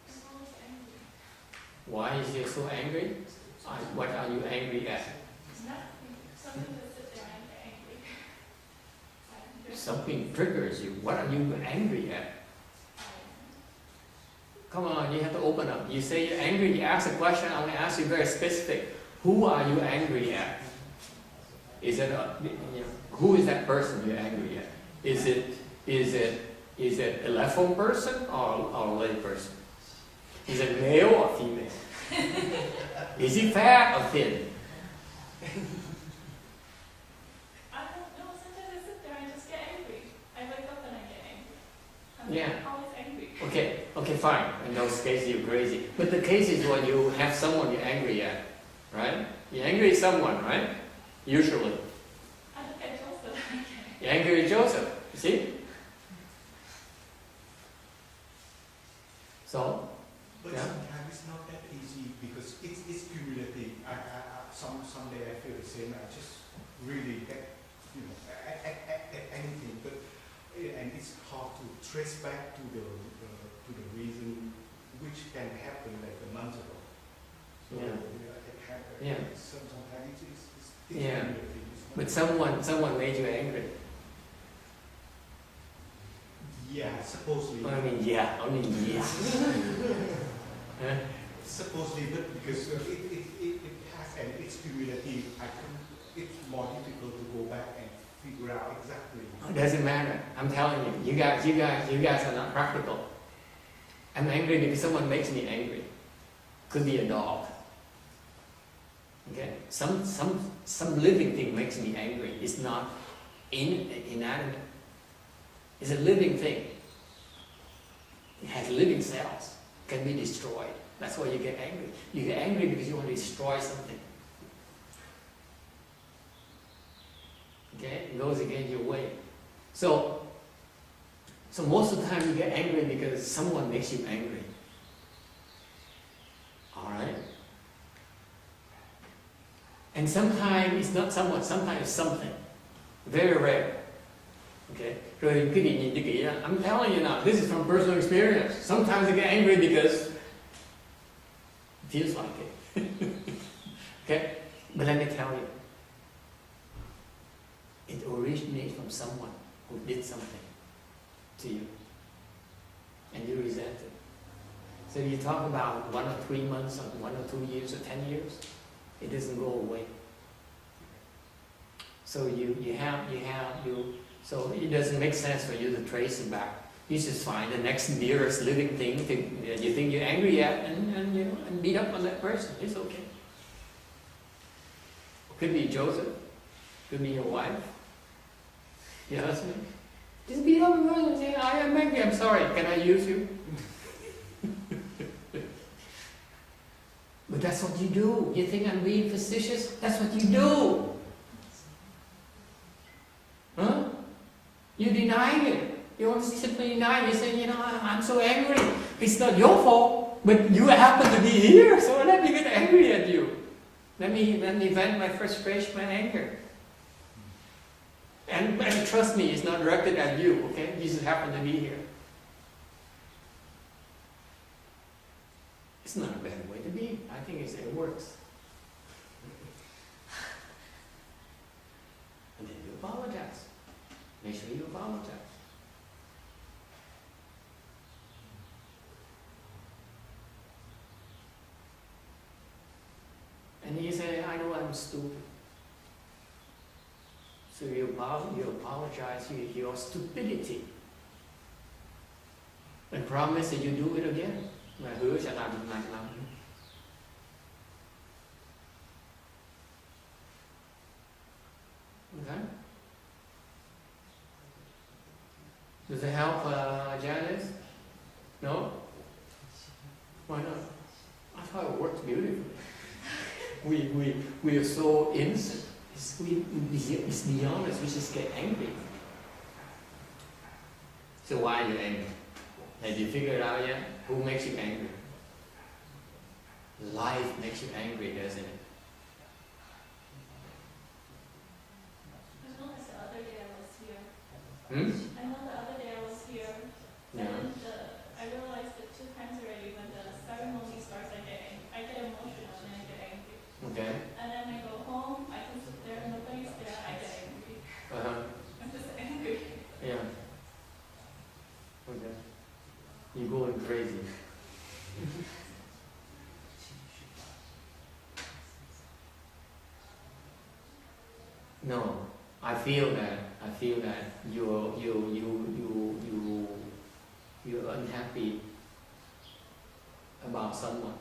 I'm always angry. Why is he so angry? What are you angry at? Nothing. Something that sit there and get angry. Something triggers you. What are you angry at? Come on, you have to open up. You say you're angry, you ask a question, I'm going to ask you very specific. Who are you angry at? Is it who is that person you're angry at? Is it a left-phone person or a lay person? Is it male or female? Is he fat or thin? I don't know. Sometimes I sit there and just get angry. I wake up and I get angry. I'm always angry. Okay, fine. In those cases, you're crazy. But the case is when you have someone you're angry at, right? You're angry at someone, right? Usually. I look at Joseph and I get angry. You're angry at Joseph. You see? So, But yeah. sometimes it's not that easy because it's cumulative. Someday I feel the same. I just really get, anything. But and it's hard to trace back to the reason which can happen like a month ago. So it happens. Yeah. Sometimes it's Yeah. cumulative. It's not- But someone made you angry. Yeah, supposedly. I mean, yeah. Huh? Supposedly, but because it has and it's cumulative, it's more difficult to go back and figure out exactly. It doesn't matter. I'm telling you, you guys are not practical. I'm angry because someone makes me angry. Could be a dog. Okay, some living thing makes me angry. It's not inanimate. It's a living thing. It has living cells. Can be destroyed. That's why you get angry. You get angry because you want to destroy something. Okay, it goes against your way. So most of the time you get angry because someone makes you angry. Alright? And sometimes it's not someone, sometimes it's something. Very rare. Okay? Rồi quý vị nhìn cho kỹ, I'm telling you now, this is from personal experience. Sometimes I get angry because it feels like it. Okay? But let me tell you, it originates from someone who did something to you. And you resent it. So you talk about 1 or 3 months, or 1 or 2 years, or 10 years, it doesn't go away. So so it doesn't make sense for you to trace it back. You just find the next nearest living thing you think you're angry at and beat up on that person. It's okay. Could be Joseph, could be your wife, your husband. Just beat up on and say, I am angry, I'm sorry, can I use you? But that's what you do. You think I'm being facetious? That's what you do. Huh? You're denying it. You want to simply deny it. You say, I'm so angry. It's not your fault, but you happen to be here, so let me get angry at you. Let me vent my frustration, my anger. And trust me, it's not directed at you, okay? You just happen to be here. It's not a bad way to be. I think it works. And then you apologize. Make sure you apologize. And you I'm stupid. So you apologize for your stupidity. And promise that you do it again. Và hứa sẽ làm lại lần nữa. Okay? Does it help Janice? No? Why not? I thought it worked beautifully. We are so innocent. Let's be honest, we just get angry. So why are you angry? Have you figured it out yet? Who makes you angry? Life makes you angry, doesn't it? I noticed the other day I was here. Hmm? I know the other day I was here. Yeah. And I realized that 2 times already when the ceremony starts, I get emotional and I get angry. Okay. And then I go home, I can sit there, nobody's there, I get angry. I'm just angry. Yeah. Okay. You're going crazy. No, I feel that you're unhappy about someone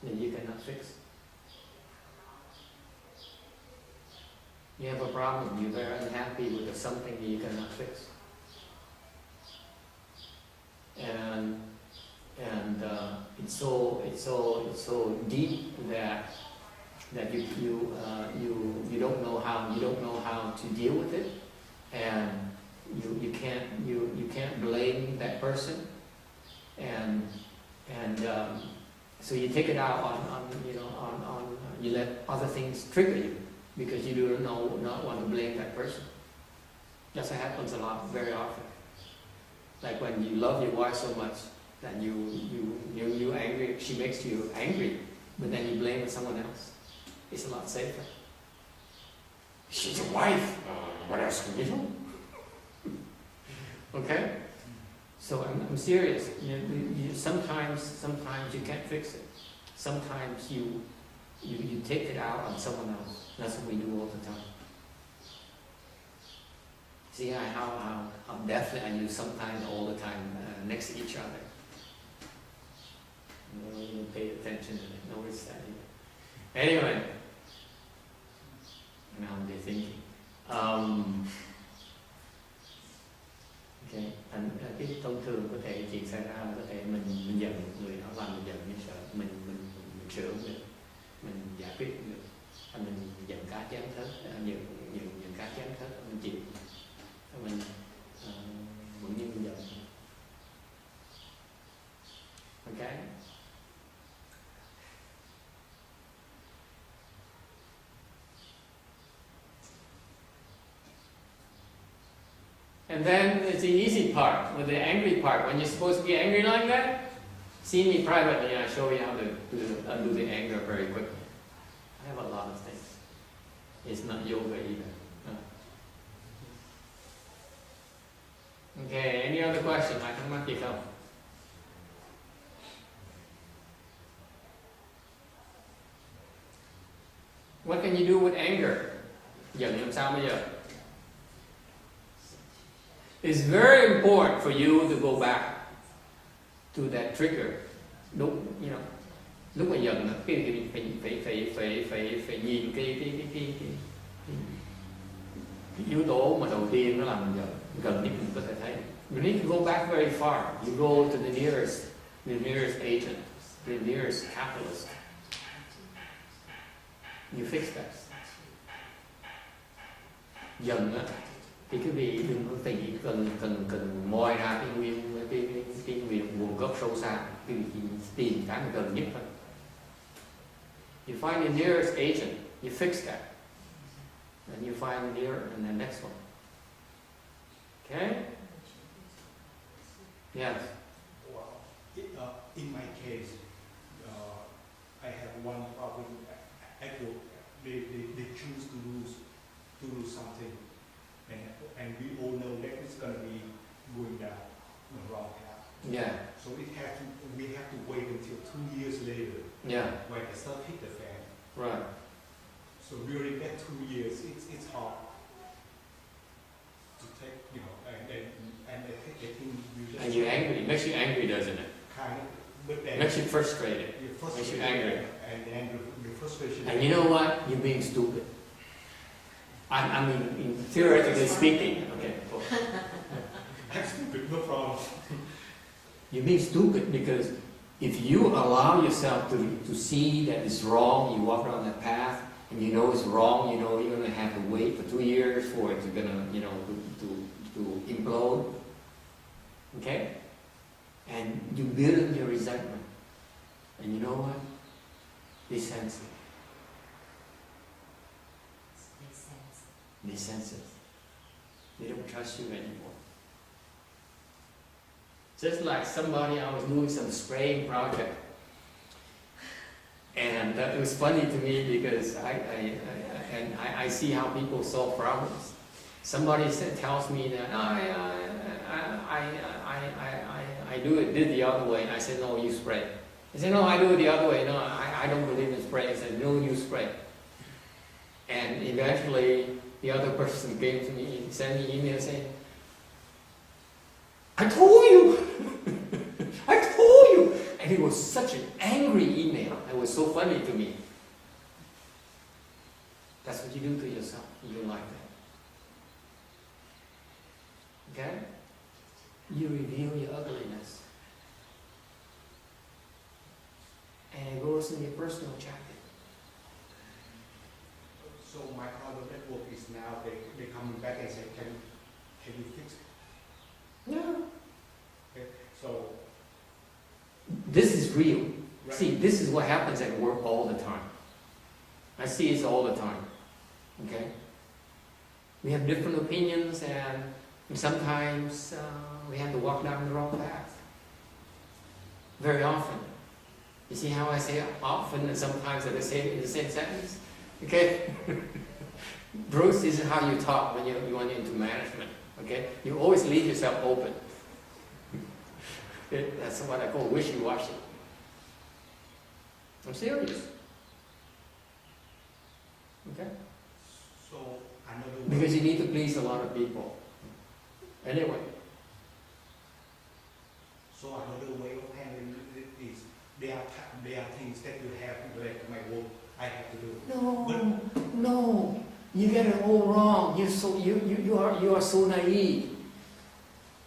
that you cannot fix. You have a problem. You're very unhappy with something that you cannot fix, and it's so deep that you don't know how to deal with it, and you can't blame that person, and so you take it out on you let other things trigger you. Because you do not want to blame that person. That's what happens a lot, very often. Like when you love your wife so much that you angry, she makes you angry, but then you blame someone else. It's a lot safer. She's your wife. What else can you do? Okay. So I'm serious. You sometimes you can't fix it. Sometimes you take it out on someone else. That's what we do all the time. See how definitely I use sometimes all the time next to each other. You pay attention to it. Notice that. Anyway, now they're thinking. Okay. Cái thông thường có thể chuyện xảy ra là có thể mình giận người đó làm mình giận, mình sợ mình sửa được, mình giải quyết được. Mình giận cá chém thớt, giận cá chém thớt, mình chịu, mình vẫn như mình giận. Okay. And then it's the easy part, with the angry part. When you're supposed to be angry like that, see me privately and I show you how to undo the anger very quickly. I have a lot of things. It's not yoga either. Okay, any other question? I thắc mắc gì không? What can you do with anger? Giận làm sao bây giờ? It's very important for you to go back to that trigger. Đúng, lúc mà giận phải nhìn cái yếu tố mà đầu tiên nó làm mình giận, gần nhất mình có thể thấy. You need to go back very far. You go to the nearest agent, the nearest capitalist. You fix that. Giận á, thì quý vị đừng có cần moi ra cái nguyên nguồn gốc sâu xa, quý vị chỉ tìm cái gần nhất thôi. You find the nearest agent, you fix that. And you find the nearer and the next one. Okay? Yes. Well, in my case, I have one problem. Actually, they choose to do something, and we all know that it's going to be going down the wrong path. Yeah. So we have to wait until 2 years later Yeah. when the stuff hit the fan. Right. So during that 2 years, it's hard to take, and I think you And you're angry. It makes you angry, doesn't it? kind of, but It then makes you frustrated. you're makes frustrated, you angry. and then the frustration. And you know what? You're being stupid. I mean, theoretically speaking. Okay. Cool. I'm stupid, no problem. You're being stupid because if you allow yourself to see that it's wrong, you walk around that path, and you know it's wrong, you know you're going to have to wait for 2 years for it to to implode. Okay? And you build your resentment. And you know what? They sense it. They sense it. They don't trust you anymore. Just like somebody, I was doing some spraying project. And it was funny to me because I see how people solve problems. Somebody tells me that I did the other way. And I said, no, you spray. He said, no, I do it the other way. No, I don't believe in spray. I said, no, you spray. And eventually, the other person came to me and sent me an email saying, I told you! I told you! And it was such an angry email. It was so funny to me. That's what you do to yourself. You don't like that. Okay? You reveal your ugliness. And it goes in your personal jacket. So my problem network is now they coming back and say, can you fix it? Yeah. Okay. So This is real. right. See, this is what happens at work all the time. I see this all the time. Okay? We have different opinions and sometimes we have to walk down the wrong path. Very often. You see how I say often and sometimes in the same sentence? Okay? Bruce, this is how you talk when you want into management. Okay? You always leave yourself open. That's what I call wishy-washy. I'm serious. Okay? So another way. Because you need to please a lot of people. Anyway. So another way of handling it is there are things that you have to let my work I have to do. No. You get it all wrong. You are so naive.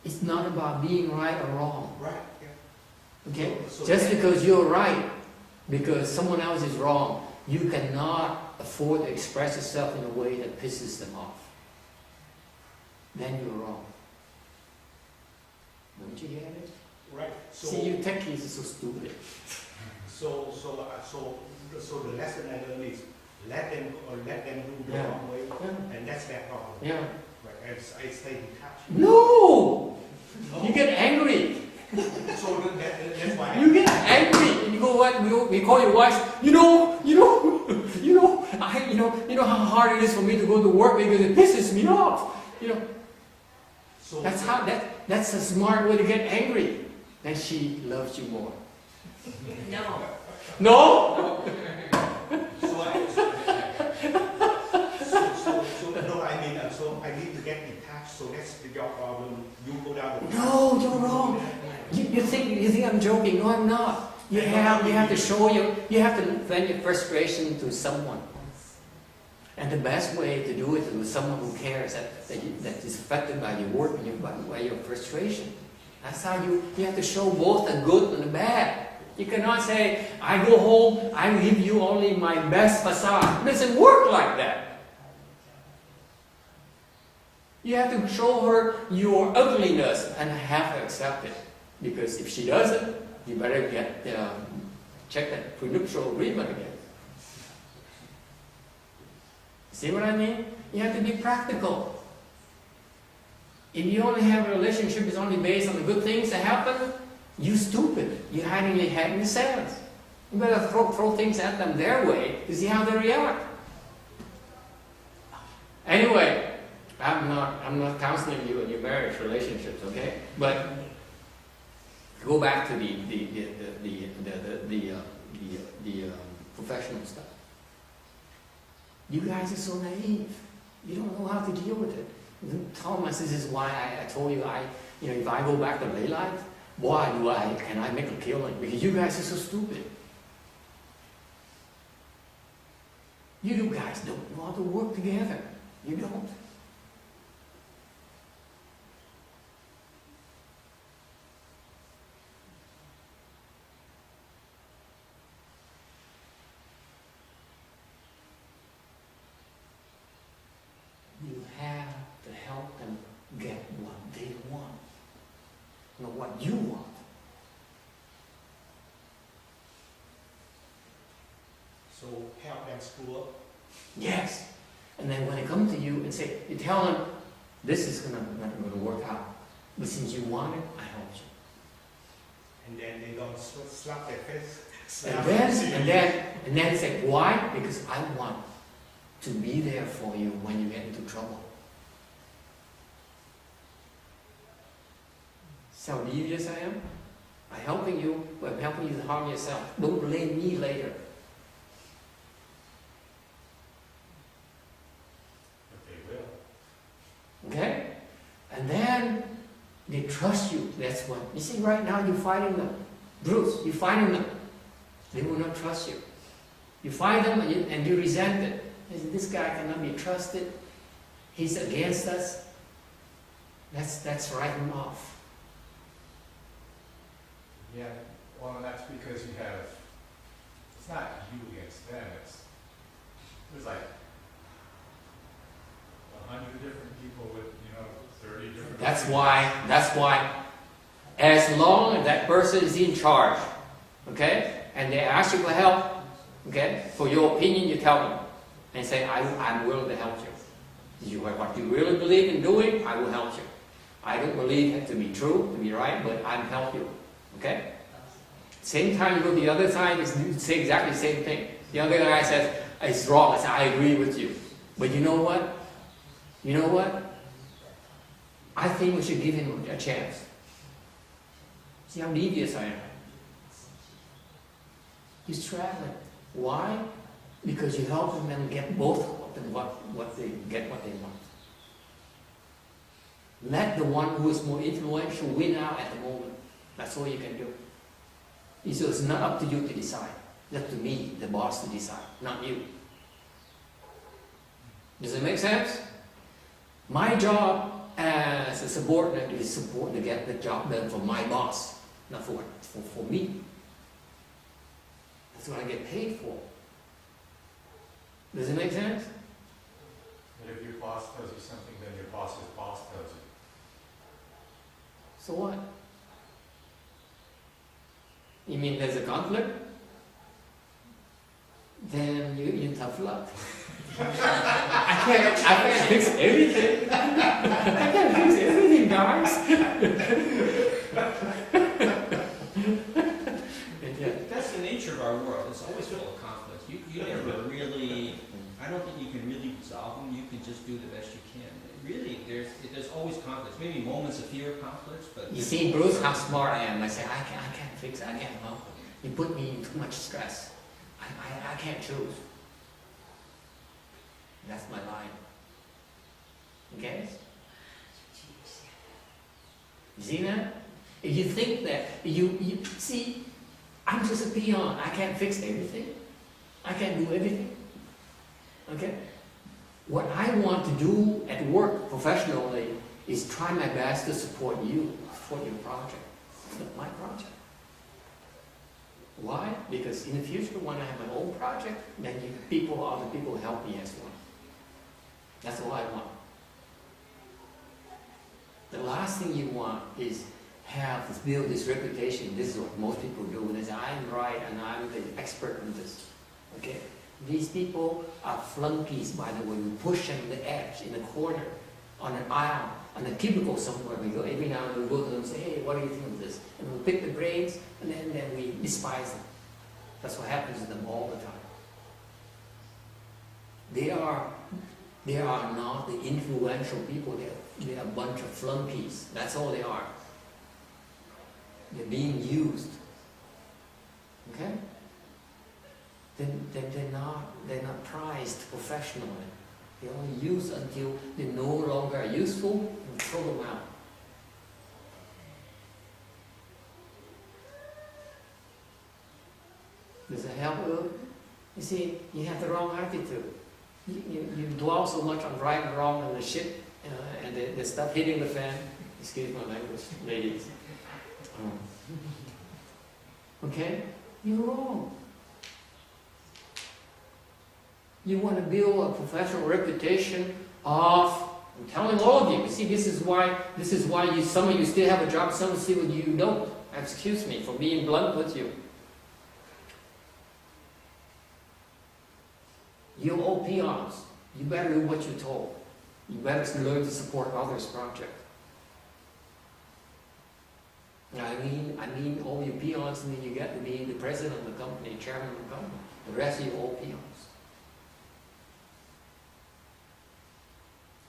It's not about being right or wrong. Right. Yeah. Okay? So Just then- because you're right, because someone else is wrong, you cannot afford to express yourself in a way that pisses them off. Then you're wrong. Don't you get it? Right. So See, you techies are so stupid. so the lesson I learned is let them do the Yeah. wrong way, Yeah. and that's their problem. Yeah. Right. And I stay detached. No! No. You get angry. So that's why. You get angry, and you go what? We call your wife. You know how hard it is for me to go to work because it pisses me off. So That's a smart way to get angry. Then she loves you more. No. No? So I need to get detached. So that's your problem. You go down the. No, you're wrong. You think I'm joking? No, I'm not. You have to show you have to vent your frustration to someone. And the best way to do it is with someone who cares, that is affected by your work and by your frustration. That's how you have to show both the good and the bad. You cannot say, I go home, I give you only my best facade. It doesn't work like that. You have to show her your ugliness and have her accept it. Because if she doesn't, you better check that prenuptial agreement again. See what I mean? You have to be practical. If you only have a relationship that's only based on the good things that happen, you're stupid. You're hiding your head in the sand. You better throw things at them their way to see how they react. Anyway, I'm not counseling you in your marriage relationships, okay? But Go back to the professional stuff. You guys are so naive. You don't know how to deal with it. Thomas, this is why I told you if I go back to lay life, why can I make a killing? Because you guys are so stupid. You guys don't know how to work together. You don't. You have to help them get what they want, not what you want. So help them screw up. Yes. And then when they come to you and say, you tell them, this is not going to work out. But since you want it, I helped you. And then they don't slap their face. And then say, why? Because I want to be there for you when you get into trouble. So devious I am? I'm helping you, but I'm helping you to harm yourself. Don't blame me later. Okay? And then they trust you. That's what. You see, right now you're fighting them. Bruce, you're fighting them. They will not trust you. You fight them and you resent it. This guy cannot be trusted. He's against us. Let's write him off. Yeah, well, and that's because you have, it's not you against them, there's like 100 different people with, 30 different That's why, as long as that person is in charge, okay, and they ask you for help, okay, for your opinion, you tell them, and say, I'm willing to help you. What you really believe in doing, I will help you. I don't believe it to be true, to be right, but I'll help you. Okay? Same time you go to the other side, you say exactly the same thing. The other guy says, it's wrong. I say, I agree with you. But you know what? You know what? I think we should give him a chance. See how devious I am. He's traveling. Why? Because you help him and get both of them what they want. Let the one who is more influential win out at the moment. That's all you can do. So it's not up to you to decide. It's up to me, the boss, to decide, not you. Does it make sense? My job as a subordinate is to get the job done for my boss, not for me. That's what I get paid for. Does it make sense? But if your boss tells you something, then your boss's boss tells you. So what? You mean there's a conflict? Then you tough luck. I can't fix everything. I can't fix everything, guys. That's the nature of our world. It's always full of conflicts. You never really, I don't think you can really resolve them. You can just do the best you can. Really, there's always conflicts. Maybe moments of fear of conflicts, but... You see, Bruce, how smart I am. I say, I can't fix it. I can't help it. You put me in too much stress. I can't choose. That's my line. Okay? You see that? If you think that, you see, I'm just a peon. I can't fix everything. I can't do everything. Okay? What I want to do at work professionally is try my best to support you, support your project. It's not my project. Why? Because in the future, when I have my own project, then other people help me as well. That's all I want. The last thing you want is build this reputation. This is what most people do. And they say, I'm right and I'm the expert in this. Okay? These people are flunkies, by the way. We push them to the edge, in the corner, on an aisle, on a cubicle somewhere. We go every now and then we go to them and say, hey, what do you think of this? And we pick the brains, and then we despise them. That's what happens to them all the time. They are not the influential people. They are a bunch of flunkies. That's all they are. They're being used. Okay? Then they're not prized professionally. They're only used until they're no longer useful and throw them out. Does it help you? You see, you have the wrong attitude. You dwell so much on right and wrong and the shit and the stuff hitting the fan. Excuse my language, ladies. Okay? You're wrong. You want to build a professional reputation of, I'm telling all of you, see, this is why you, some of you still have a job, some of you don't. Excuse me for being blunt with you. You owe peons. You better do what you're told. You better learn to support others' project. I mean all you peons, and then you get to be the president of the company, chairman of the company. The rest of you owe peons.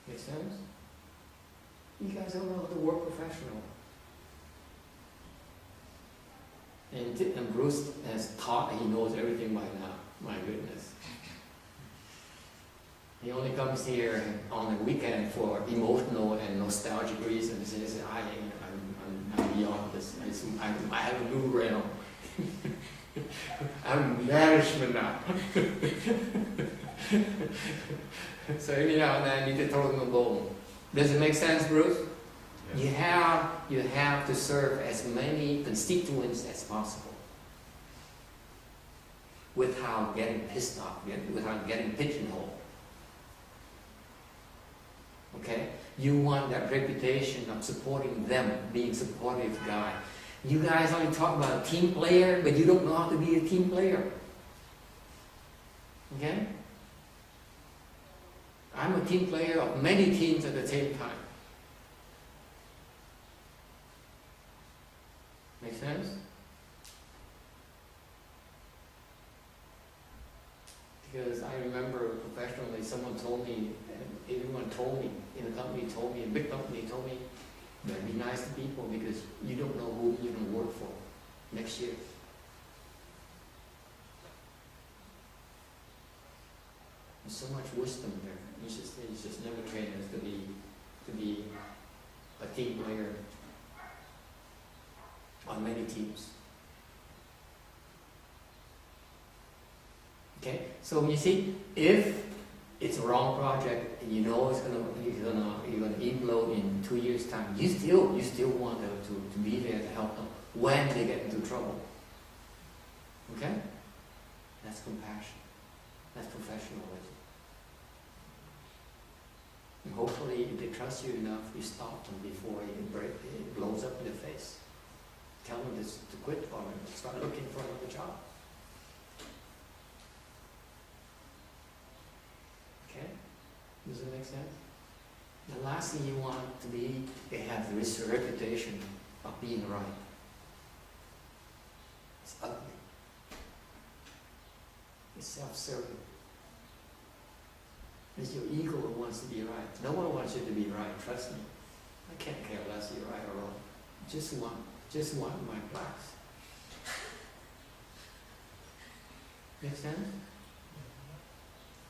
Make sense? You guys don't know how to work professional. And Bruce has taught he knows everything by now. My goodness. He only comes here on the weekend for emotional and nostalgic reasons. He says, I'm beyond this. I have a new realm. I'm management now. So every now and then I need to throw him a bone. Does it make sense, Bruce? Yes. You have to serve as many constituents as possible without getting pissed off, without getting pigeonholed. Okay? You want that reputation of supporting them, being a supportive guy. You guys only talk about a team player, but you don't know how to be a team player. Okay? I'm a team player of many teams at the same time. Make sense? Because I remember professionally, someone told me, and everyone told me, in a company told me, a big company told me, be nice to people because you don't know who you're going to work for next year. There's so much wisdom there. It's just never train us to be a team player on many teams. Okay, so you see, if it's a wrong project and you know you're gonna implode in 2 years' time, you still want to be there to help them when they get into trouble. Okay? That's compassion. That's professionalism. And hopefully, if they trust you enough, you stop them before it blows up in their face. Tell them to quit for them, start looking for another job. Okay? Does it make sense? The last thing you want to be, they have this reputation of being right. It's ugly. It's self-serving. It's your ego that wants to be right. No one wants you to be right, trust me. I can't care less if you're right or wrong. Just want my plaques. Make sense?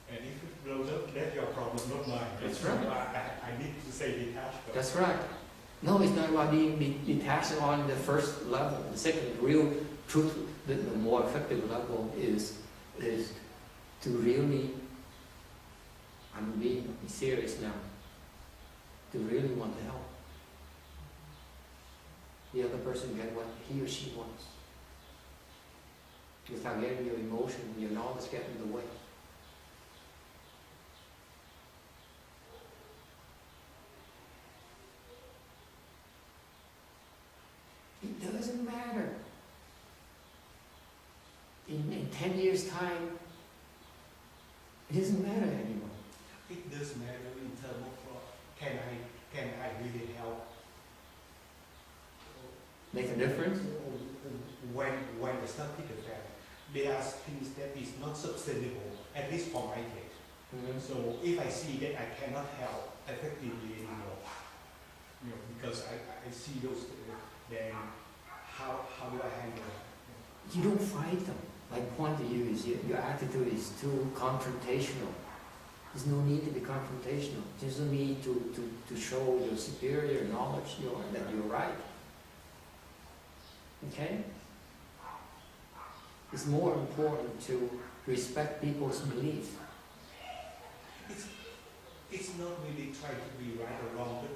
And if it blows up, that's your problem, not mine. That's right. I need to say detached. That's right. No, it's not about being detached on the first level. The second, real truth, the more effective level is to really, I'm being serious now, to really want to help the other person get what he or she wants. Without getting your emotion, your knowledge get in the way. It doesn't matter. In 10 years' time, it doesn't matter anymore. It does matter in terms of can I really help? Make a difference? When the stuff hit the fan, there are things that is not sustainable, at least for my case. Mm-hmm. So if I see that I cannot help effectively anymore, because I see those, then how do I handle it? You don't fight them. My point to you is your attitude is too confrontational. There's no need to be confrontational. There's no need to show your superior knowledge that you're right. Okay? It's more important to respect people's beliefs. It's not really trying to be right or wrong, but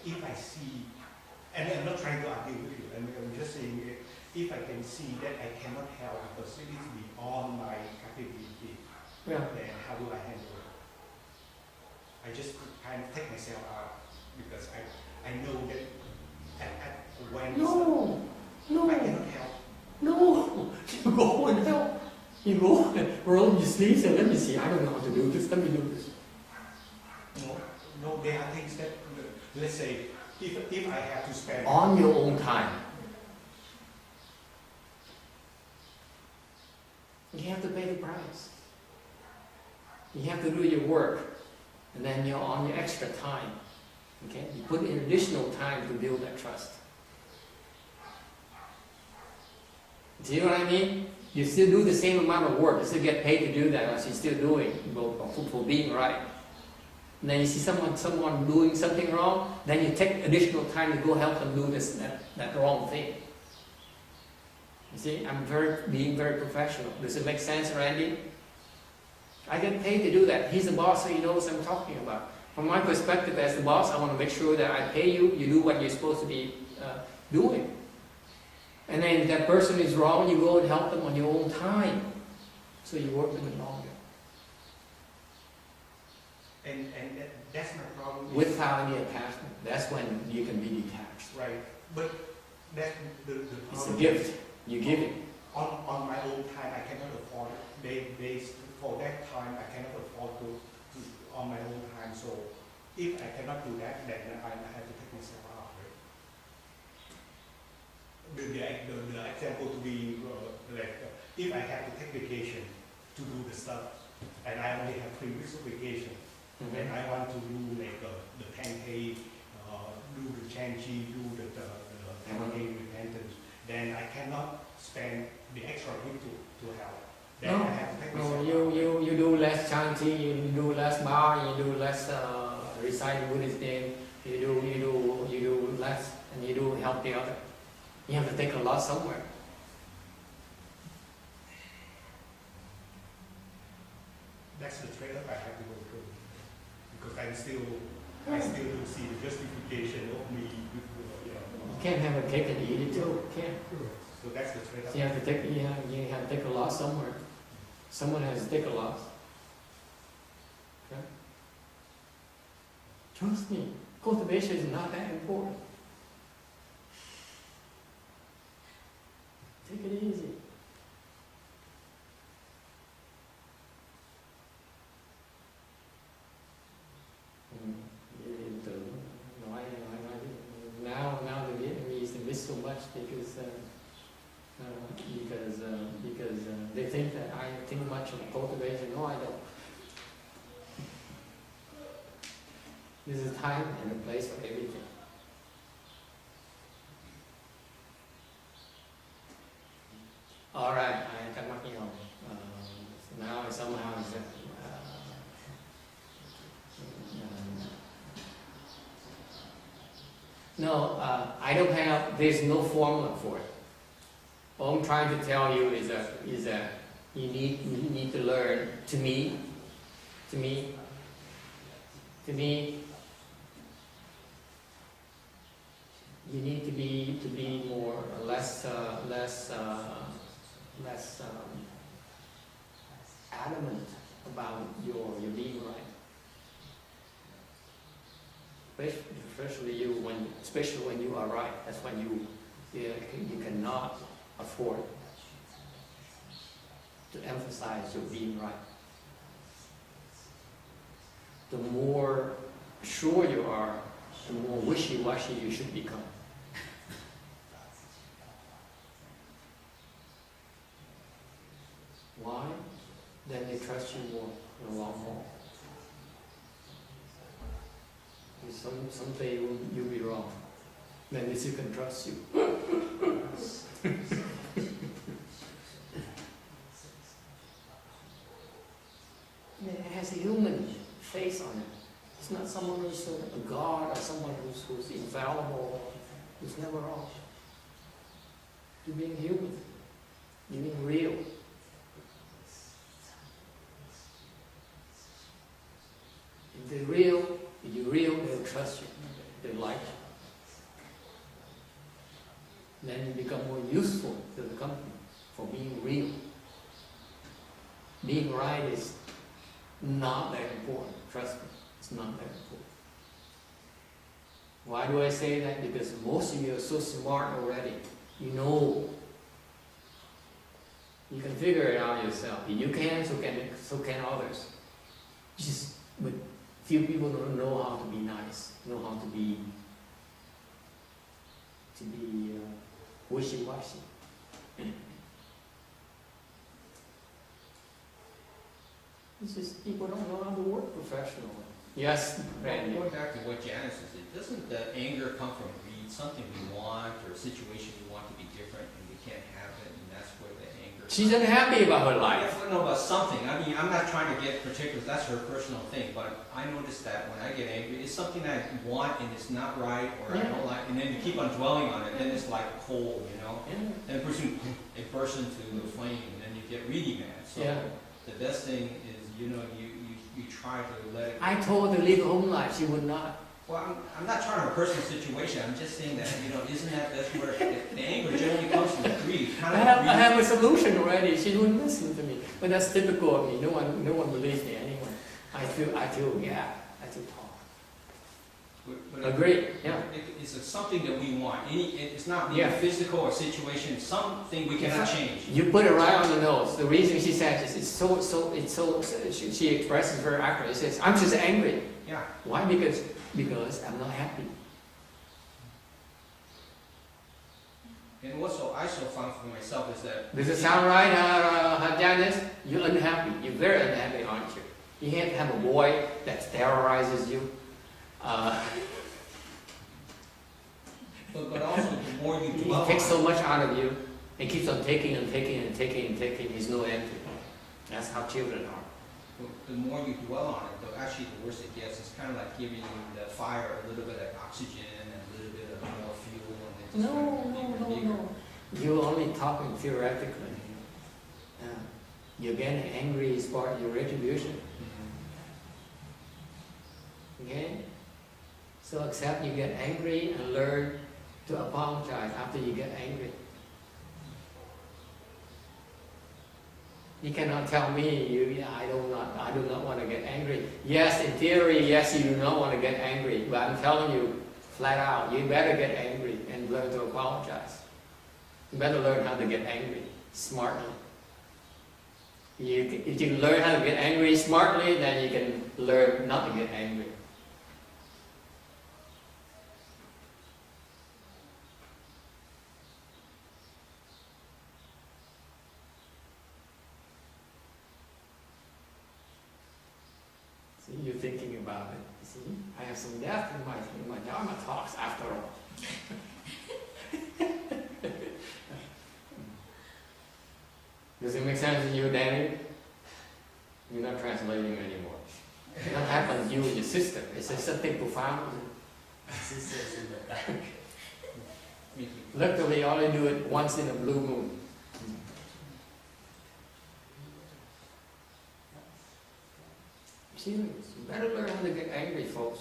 if I see, and I'm not trying to argue with you, I'm just saying if I can see that I cannot help because it is beyond my capability, Yeah. then how do I handle it? I just kind of take myself out because I know that when No, I cannot help. no. You go and help. You go and roll your sleeves and let me see. I don't know how to do this. Let me do this. No, there are things that, let's say, if I have to spend On your own time. You have to pay the price. You have to do your work. And then you're on your extra time. Okay? You put in additional time to build that trust. Do you know what I mean? You still do the same amount of work. You still get paid to do that as you're still doing for being right. And then you see someone doing something wrong, then you take additional time to go help them do that wrong thing. You see, I'm being very professional. Does it make sense, Randy? I get paid to do that. He's the boss, so he knows what I'm talking about. From my perspective as the boss, I want to make sure that I pay you, you do what you're supposed to be doing. And then if that person is wrong, you go and help them on your own time. So you work with them longer. and that's my problem. Without any attachment. That's when you can be detached. Right, but that the It's a problem gift. You give it. on my own time I cannot afford it. For that time I cannot afford to on my own time. So if I cannot do that, then I have to take myself out. Right? The example to be if I have to take vacation to do the stuff, and I only have 3 weeks of vacation, then I want to do like the pancake, do the chanchi, do the pancake repentance, then I cannot spend the extra week to help. Then I have to take myself out. You do less chanting, you do less bar, you do less reciting Buddhist name, you do less, and you do help the other. You have to take a lot somewhere. That's the trade-off I have to go through, because I still don't see the justification of me. You can't have a cake and eat it too. Can't. So that's the trade-off. So you have to take a loss somewhere. Someone has to take a loss. Okay? Trust me, cultivation is not that important. Take it easy. Now the Vietnamese they miss so much because they think that I think much of cultivation. No, I don't. This is time and a place for everything. All right, I got nothing on. Now somehow it's no, I don't have. There's no formula for it. All I'm trying to tell you is that you need to learn. To me, you need to be more less adamant about your being right. Especially when you are right. That's when you cannot afford to emphasize your being right. The more sure you are, the more wishy-washy you should become. Why? Then they trust you more, a lot more. Someday you'll be wrong. Then they still can trust you. It's not someone who's a god or someone who's infallible, who's never wrong. You're being human. You're being real. If they're real, they'll trust you. They like you. Then you become more useful to the company for being real. Being right is not that important. Trust me, it's not that important. Why do I say that? Because most of you are so smart already. You know. You can figure it out yourself. If you can, so can others. Just, but few people don't know how to be nice, know how to be wishy-washy. It's just people don't know how to work professionally. Yes, Randy. Going back to what Janice said, doesn't the anger come from greed, something we want, or a situation we want to be different and we can't have it, and that's where the anger She's unhappy about her life. I don't know about something. I mean, I'm not trying to get particulars. That's her personal thing. But I notice that when I get angry, it's something I want and it's not right, or I don't like, and then you keep on dwelling on it. Then it's like coal, you know. And the person it bursts into the flame, and then you get really mad. So the best thing is, you know, you try to let it. I told her to live home life. She would not. Well, I'm not trying to a personal situation. I'm just saying that, you know, that's where the anger generally comes from greed. I have a solution already. She wouldn't listen to me. But that's typical of me. No one believes me anyway. I feel tall. But Agree. Yeah. It's something that we want. It's not physical or situation. Something we cannot change. You put it right on the nose. The reason she said this is she expresses very accurately. She says, "I'm just angry." Yeah. Why? Because I'm not happy. And also, I so found for myself is that. Does it sound right, Janice? You're unhappy. You're very unhappy, aren't you? You can't have a boy that terrorizes you. But also, the more you He dwell takes so on much out of you, and keeps on taking and taking and taking and taking. There's no end to it. That's how children are. the more you dwell on it, actually the worse it gets. It's kind of like giving the fire a little bit of oxygen and a little bit of more fuel, and it just kind of bigger. No. You're only talking theoretically. You're getting angry is part of your retribution. Okay? So accept you get angry and learn to apologize after you get angry. You cannot tell me I do not want to get angry. Yes, in theory, yes, you do not want to get angry, but I'm telling you flat out, you better get angry and learn to apologize. You better learn how to get angry smartly. If you learn how to get angry smartly, then you can learn not to get angry. See, you're thinking about it. See, I have some depth in my Dharma talks after all. Does it make sense to you, Danny? You're not translating anymore. That happens to you and your sister. It's something profound. Sisters in the back. Luckily, I only do it once in a blue moon. Serious. You better learn how to get angry, folks.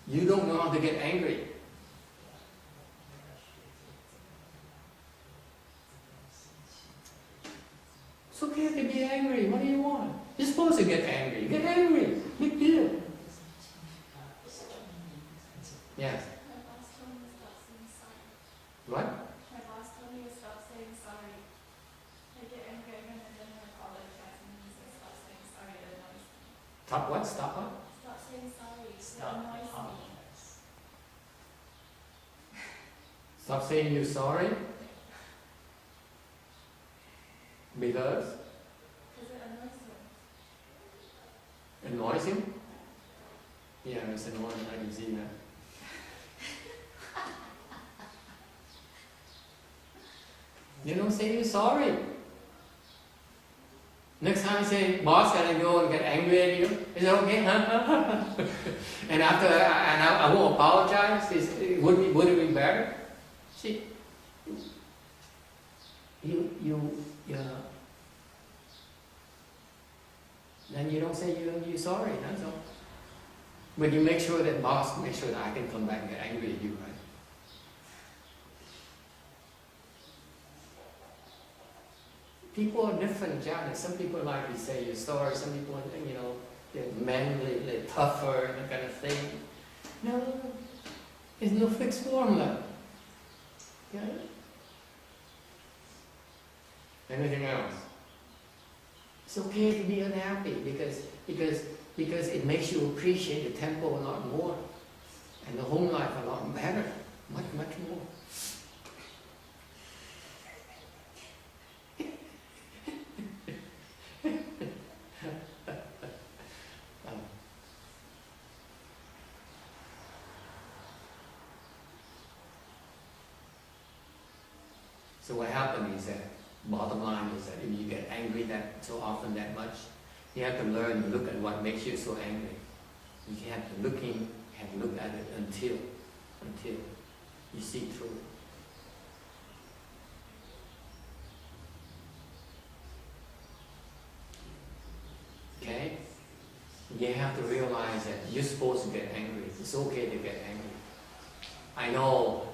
You don't know how to get angry. It's okay to be angry. What do you want? You're supposed to get angry. Get angry. Big deal. Yes. My boss told me to stop saying sorry. What? My boss told me to stop saying sorry. I get angry and then I apologize and he says stop saying sorry. It annoys me. Stop what? Stop what? Stop saying sorry. It Stop annoys me. apologize. Stop saying you're sorry. Because? Because it annoys him. Annoys him? Yeah, it's annoying. I can see that. You don't say you're sorry. Next time I say, boss, can I go and get angry at you? Is it okay? Huh? And after, I won't apologize. Would it be better? See, then you don't say you're sorry. That's all. But you make sure that boss make sure that I can come back and get angry at you, right? People are different, John. Some people like to say you're sorry. Some people, they're manly, they're tougher, and that kind of thing. No, there's no fixed formula. Yeah. Anything else? It's okay to be unhappy because it makes you appreciate the temple a lot more, and the home life a lot better, much more. So what happened is that, bottom line is that if you get angry that so often that much, you have to learn to look at what makes you so angry. You have to look at it until you see through it. Okay? You have to realize that you're supposed to get angry. It's okay to get angry. I know.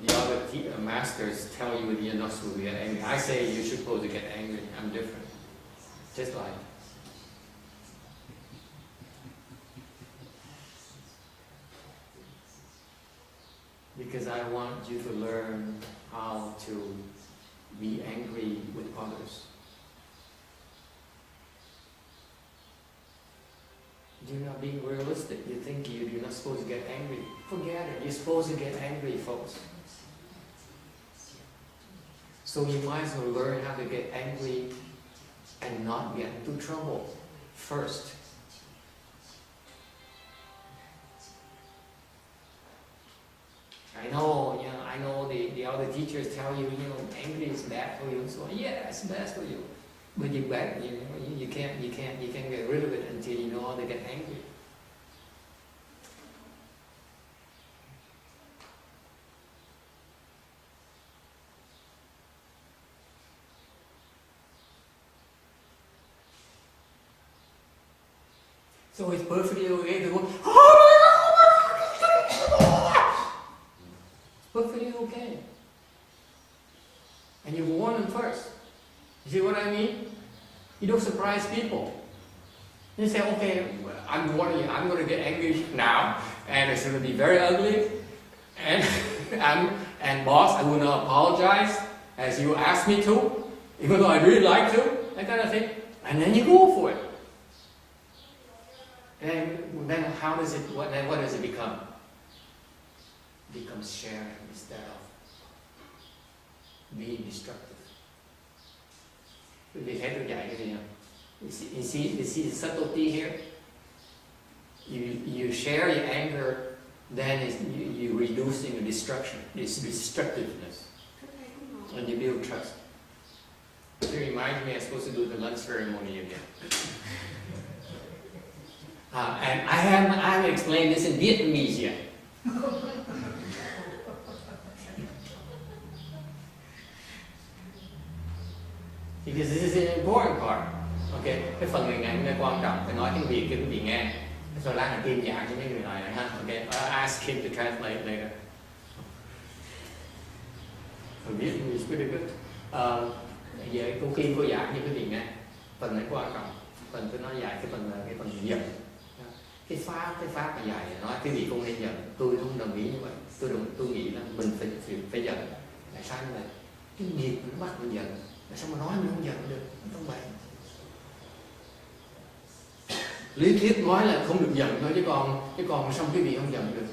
The other masters tell you you're not supposed to get angry. I say you're supposed to get angry. I'm different. Just like. Because I want you to learn how to be angry with others. You're not being realistic. You think you're not supposed to get angry. Forget it. You're supposed to get angry, folks. So you might as well learn how to get angry and not get into trouble first. I know the other teachers tell you, angry is bad for you, and so on. Yeah, it's bad for you. But you can't get rid of it until you know how to get angry. So it's perfectly okay to go, it's perfectly okay. And you warn them first. You see what I mean? You don't surprise people. You say, okay, I'm warning you, I'm going to get angry now, and it's going to be very ugly, and boss, I will not apologize as you asked me to, even though I really like to, that kind of thing. And then you go for it. And then what does it become? It becomes sharing instead of being destructive. Quý vị thấy tôi dạy cái gì không? You see the subtlety here? You share your anger, then you're reducing the destruction, this destructiveness. And you build trust. It reminds me I'm supposed to do the lunch ceremony again. And I haven't explained this in Vietnamese yet. Because this is an important part. Okay, cái phần này ngày quan trọng, phải nói tiếng Việt cho quý vị nghe. So lát là Kim giảng cho mấy người này ha. Okay, I'll ask him to translate later. Vietnamese is pretty good. Giờ cô Kim cô giảng cho quý vị nghe. Phần này quan trọng. Phần tôi nói dạy cái phần giận. Cái pháp mà dạy nói quý vị không nên giận. Tôi không đồng ý như vậy. Tôi nghĩ là mình phải giận. Tại sao như vậy? Cái nghiệp nó bắt mình giận. Sao mà nói mình không giận được? Không vậy. Lý thuyết nói là không được giận thôi, chứ còn xong quý vị không giận được.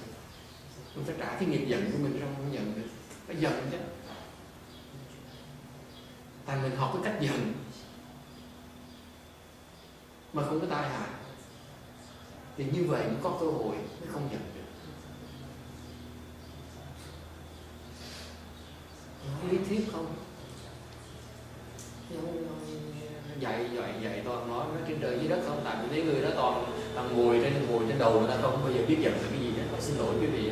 Mình phải trả cái nghiệp giận của mình xong không giận được. Phải giận chứ. Tại mình học cái cách giận mà không có tai hại, thì như vậy mới có cơ hội mới không giận được. Lý thuyết không. người ta không bao giờ biết giận là cái gì hết. Xin lỗi quý vị,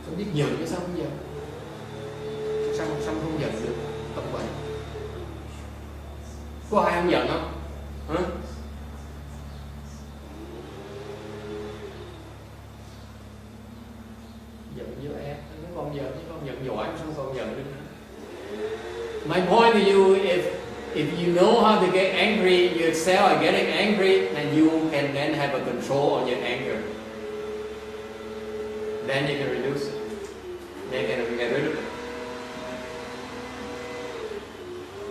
không biết giận chứ sao không giận, sao không giận được, không vậy. Có ai không giận không? Hả? Giận với em, nó con giận, chứ con giận giỏi sao con giận được nữa. My point to you, if you know how to get angry, you excel at getting angry, and you can then have a control on your anger. Then you can reduce it. Then you can get rid of it.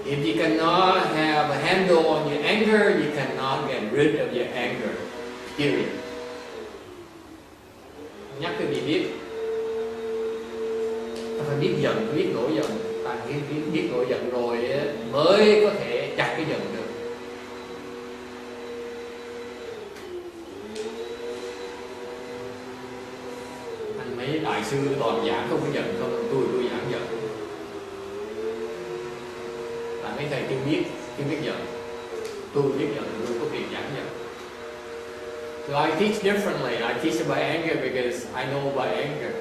If you cannot have a handle on your anger, you cannot get rid of your anger. Period. Nhắc cho chị biết, ta phải biết giận, phải biết nổi giận. Ta biết nổi giận rồi mới có thể chặt cái giận được. Anh mấy đại sư toàn giảng không có giận, không tôi giảng giận. Tại mấy thầy chưa biết giận, tôi biết giận, tôi có việc giảng giận. So I teach differently. I teach about anger because I know about anger.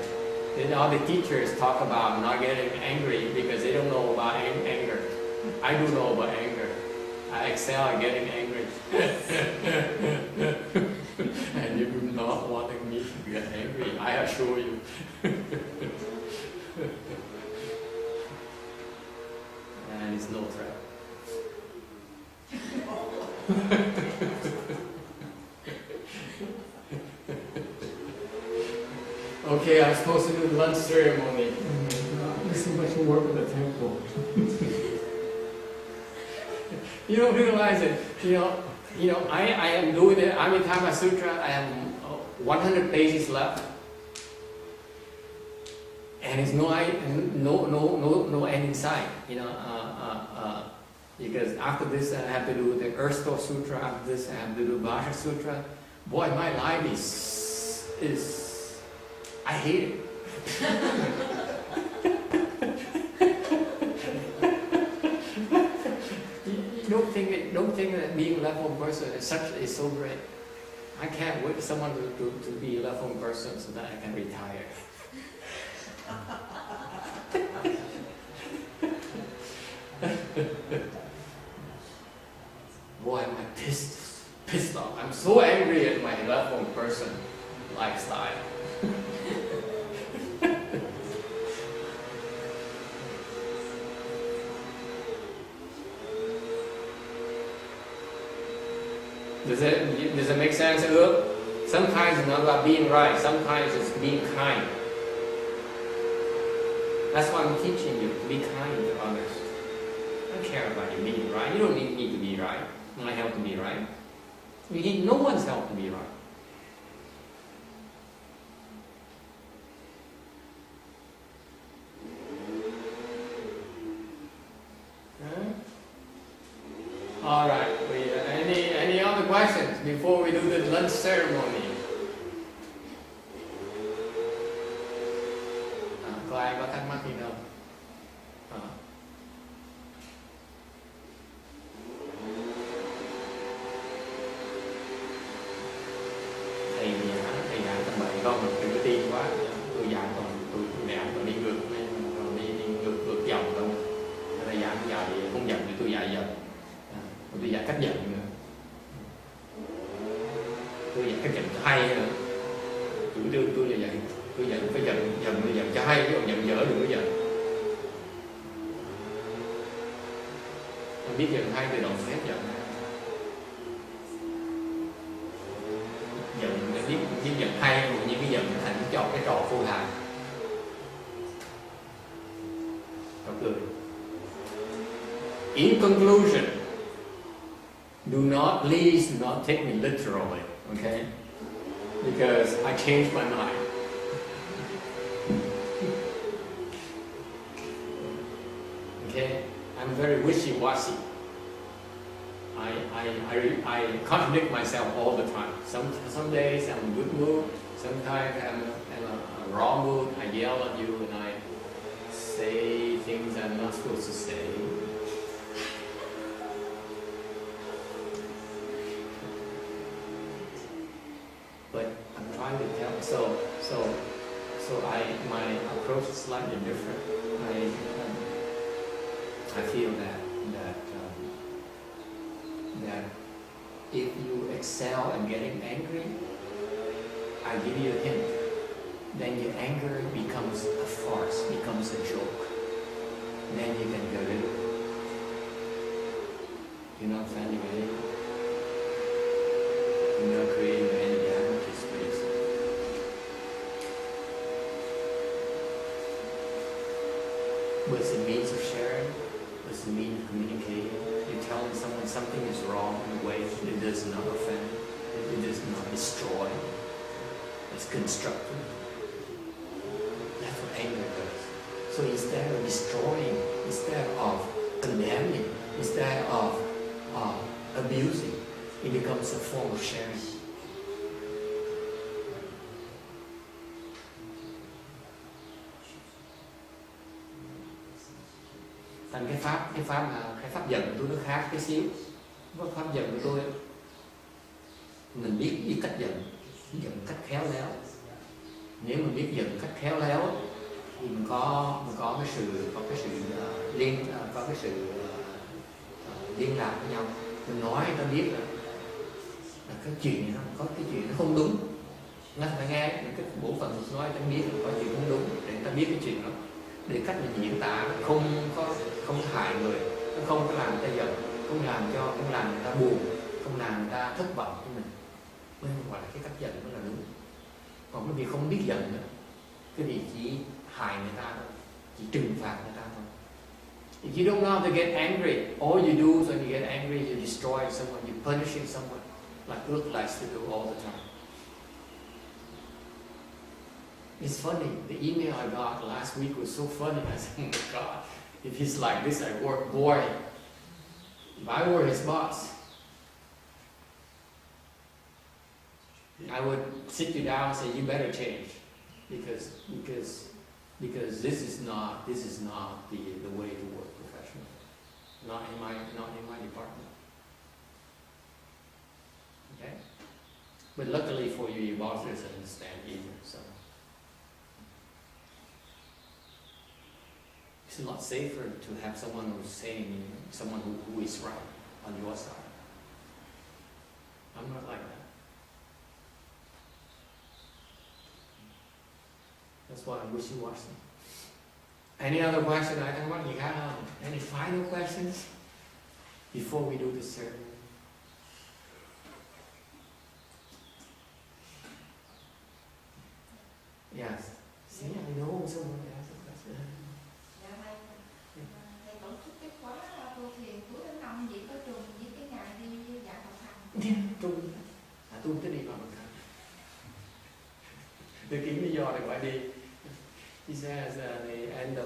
Then all the teachers talk about not getting angry because they don't know about anger. I do know about anger. I excel at getting angry. And you do not want me to get angry, I assure you. And it's no threat. Okay, I'm supposed to do the lunch ceremony. There's so much work in the temple. You don't realize it. You know, I am doing the Amitabha Sutra. I have 100 pages left, and it's no end in sight. You know, because after this I have to do the Ersto Sutra. After this I have to do Bhasha Sutra. Boy, my life is I hate it. Don't think that being a left-home person is so great. I can't wait for someone to be a left-home person so that I can retire. Boy, am I pissed off. I'm so angry at my left-home person lifestyle. Does it make sense? Sometimes it's not about being right. Sometimes it's being kind. That's why I'm teaching you to be kind to others. I don't care about you being right. You don't need me to be right. My help to be right. You need no one's help to be right. All right. Any other questions before we do the lunch ceremony? Có ai có thắc mắc gì không? Thầy giảng tầm bậy con mình đừng có tin quá. Tôi giảng tôi giảng còn đi ngược dòng đâu. Thầy giảng dài không giận thì tôi dạy giận. Tôi dạy cách giận nữa. Tôi dạy cách giận cho hay nữa. Chủ trương tôi là vậy. Tôi giận phải giận cho hay, chứ còn giận dở đừng có giận. Biết giận hay thì đồng hết giận. Biết giận hay mà những cái giận thành cho cái trò phô hài. Đọc cười. In conclusion, please do not take me literally, okay? Because I changed my mind. Okay? I'm very wishy-washy. I contradict myself all the time. Some days I'm in a good mood, sometimes I'm in a wrong mood. I yell at you and I say things I'm not supposed to say. So my approach is slightly different. I feel that if you excel in getting angry, I give you a hint. Then your anger becomes a farce, becomes a joke. Then you can get rid of it. You're not offending anyone. You're not creating any damage space. But it's a means of sharing. It's a means of communicating. You're telling someone something is wrong in a way that it does not offend, it does not destroy. It's constructive. That's what anger does. So instead of destroying, instead of condemning, instead of abusing, it becomes a form of sharing. Thành cái pháp giận của tôi nó khác cái xíu. Cái pháp giận của tôi mình biết cách giận cách khéo léo. Nếu mình biết giận cách khéo léo thì mình có cái sự liên lạc với nhau. Mình nói người ta biết là cái chuyện có cái chuyện nó không đúng. Nó phải nghe cái bộ phận mình nói người ta biết là có chuyện không đúng để người ta biết cái chuyện đó. Để cách mình diễn tả không hại người, nó không có làm người ta giận, không làm người ta buồn, không làm người ta thất vọng của mình. Mới gọi là cái cách giận đó là đúng. Còn cái việc không biết giận nữa, cái việc chỉ hại người ta thôi, chỉ trừng phạt người ta thôi. If you don't know how to get angry, all you do is when you get angry, you destroy someone, you're punishing someone, like Ước likes to do all the time. It's funny, the email I got last week was so funny. I said, oh my God, if he's like this at work, boy, if I were his boss, I would sit you down and say, you better change, because this is not the way to work professionally. Not in my department. Okay? But luckily for you, your boss doesn't understand either, so. It's a lot safer to have someone who's saying, someone who is right on your side. I'm not like that. That's why I'm wishy-washy. Any other question? I don't want you have any final questions before we do the ceremony? Yes. See, I know someone asked a question. Thầy tổ chức cái khóa tu thiền cuối tháng 5 vậy có trùng với cái ngày đi dạy học hành? Trùng. Tu tới đi vào một tháng. Tôi kiếm lý do để phải đi. He says the end of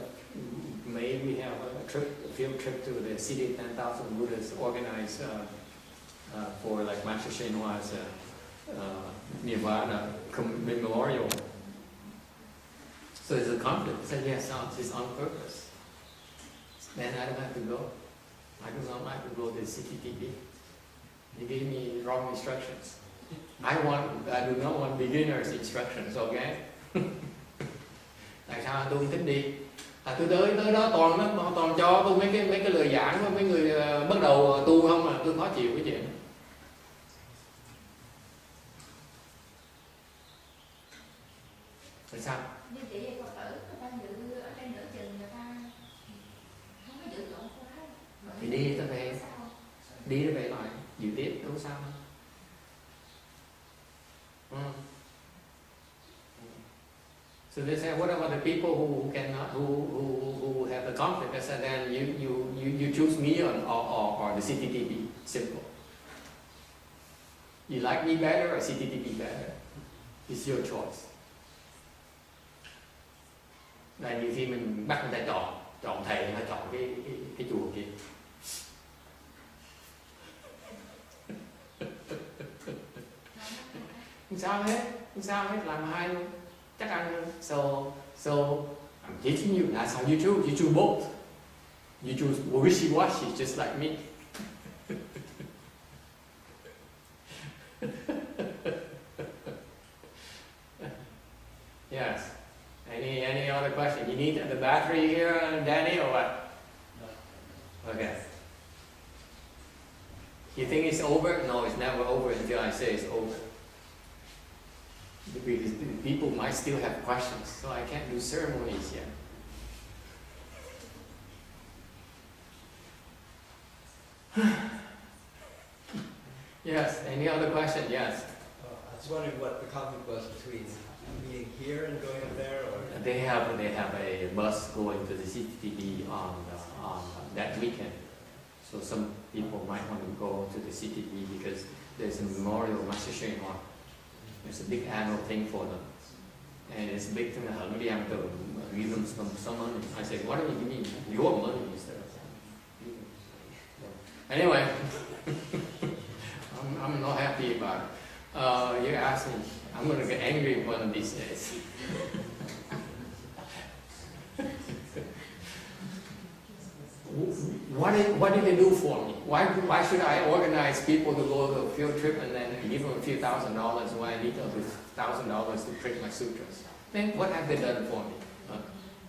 May we have a field trip to the city 10,000 Buddhas organized for like Master Hsuan Hua's Nirvana memorial. So it's a conflict. He said, yes, it's on purpose. Then I don't have to go. I do not like to go to the CTTB. He gave me wrong instructions. I do not want beginner's instructions, okay? Tại sao tôi không thích đi? Tôi tới đó toàn cho tôi mấy cái lời giảng của mấy người bắt đầu tu không mà tôi khó chịu cái chuyện. Tại sao? Như chị vậy Phật tử người ta dự ở trên nửa chừng người ta không có dự trọn khóa. Thì đi tới về, lại dự tiếp đâu sao? So they say, what about the people who cannot, who have the conflict? I said, then you choose me or the CTTB. Simple. You like me better or CTTB better? It's your choice. Là nhiều khi mình bắt người ta chọn thầy hay chọn cái chùa kia. Không sao hết, làm hay luôn. Chắc ăn luôn. So I'm teaching you, that's how you choose. You choose both. You choose wishy-washy, just like me. Any other question? You need the battery here, Danny, or what? No. Okay. You think it's over? No, it's never over until I say it's over. Because people might still have questions, so I can't do ceremonies yet. Yes, any other question? Yes. I was wondering what the conflict was between meeting here and going up there, or They have a bus going to the CTTB on that weekend. So some people might want to go to the CTTB because there's a memorial Master Hsuan Hua. It's a big annual thing for them. And it's a big thing. Maybe I'm going to give them some money. I say, why don't you give me your money instead of anyway, I'm not happy about it. You asked me, I'm going to get angry one of these days. What did they do for me? Why should I organize people to go to a field trip and then give them a few $1,000s when I need $1,000 to print my sutras? Then what have they done for me?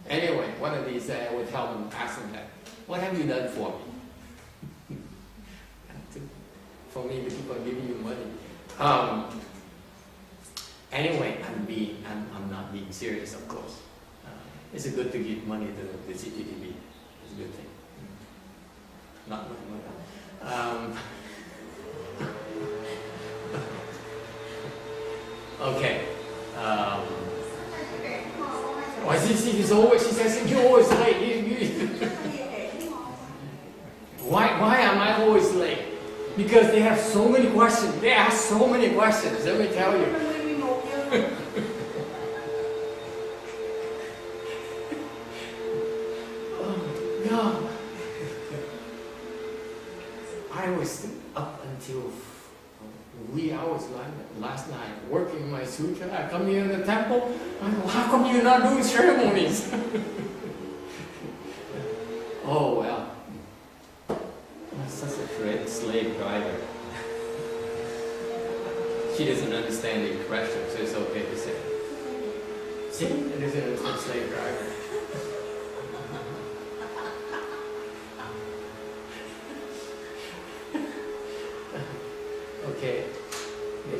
Anyway, one of these I would tell them, ask them that. What have you done for me? For me, the people are giving you money. Anyway, I'm not being serious, of course. It's good to give money to the CTTB. It's a good thing. Not my money. Okay. Why she's always? She says you're always late. Why am I always late? Because they have so many questions. They ask so many questions. Let me tell you. No. I was up until wee hours last night working my sutra. I come here in the temple. I go, how come you're not doing ceremonies? Oh well. I'm such a great slave driver. She doesn't understand the question, so it's okay to say. See, it doesn't understand slave driver. Okay.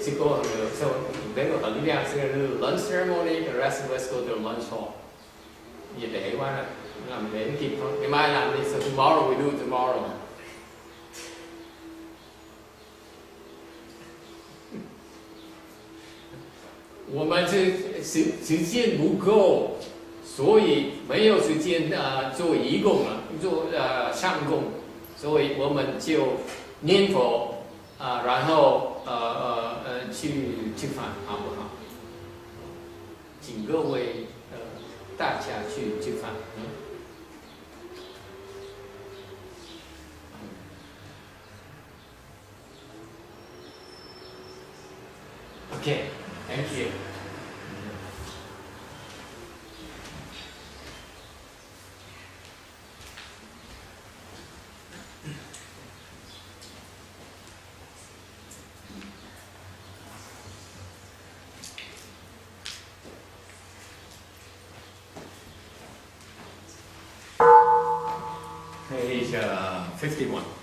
So they will do lunch ceremony, the rest of us go to the lunch hall. Vậy để qua là làm để kịp thôi. Ngày mai làm đi, so tomorrow we do it tomorrow.我们时间不够，所以没有时间做义工了，做上供，所以我们就念佛。然后去吃饭好不好？请各位大家去吃饭。Okay, thank you. Page 51.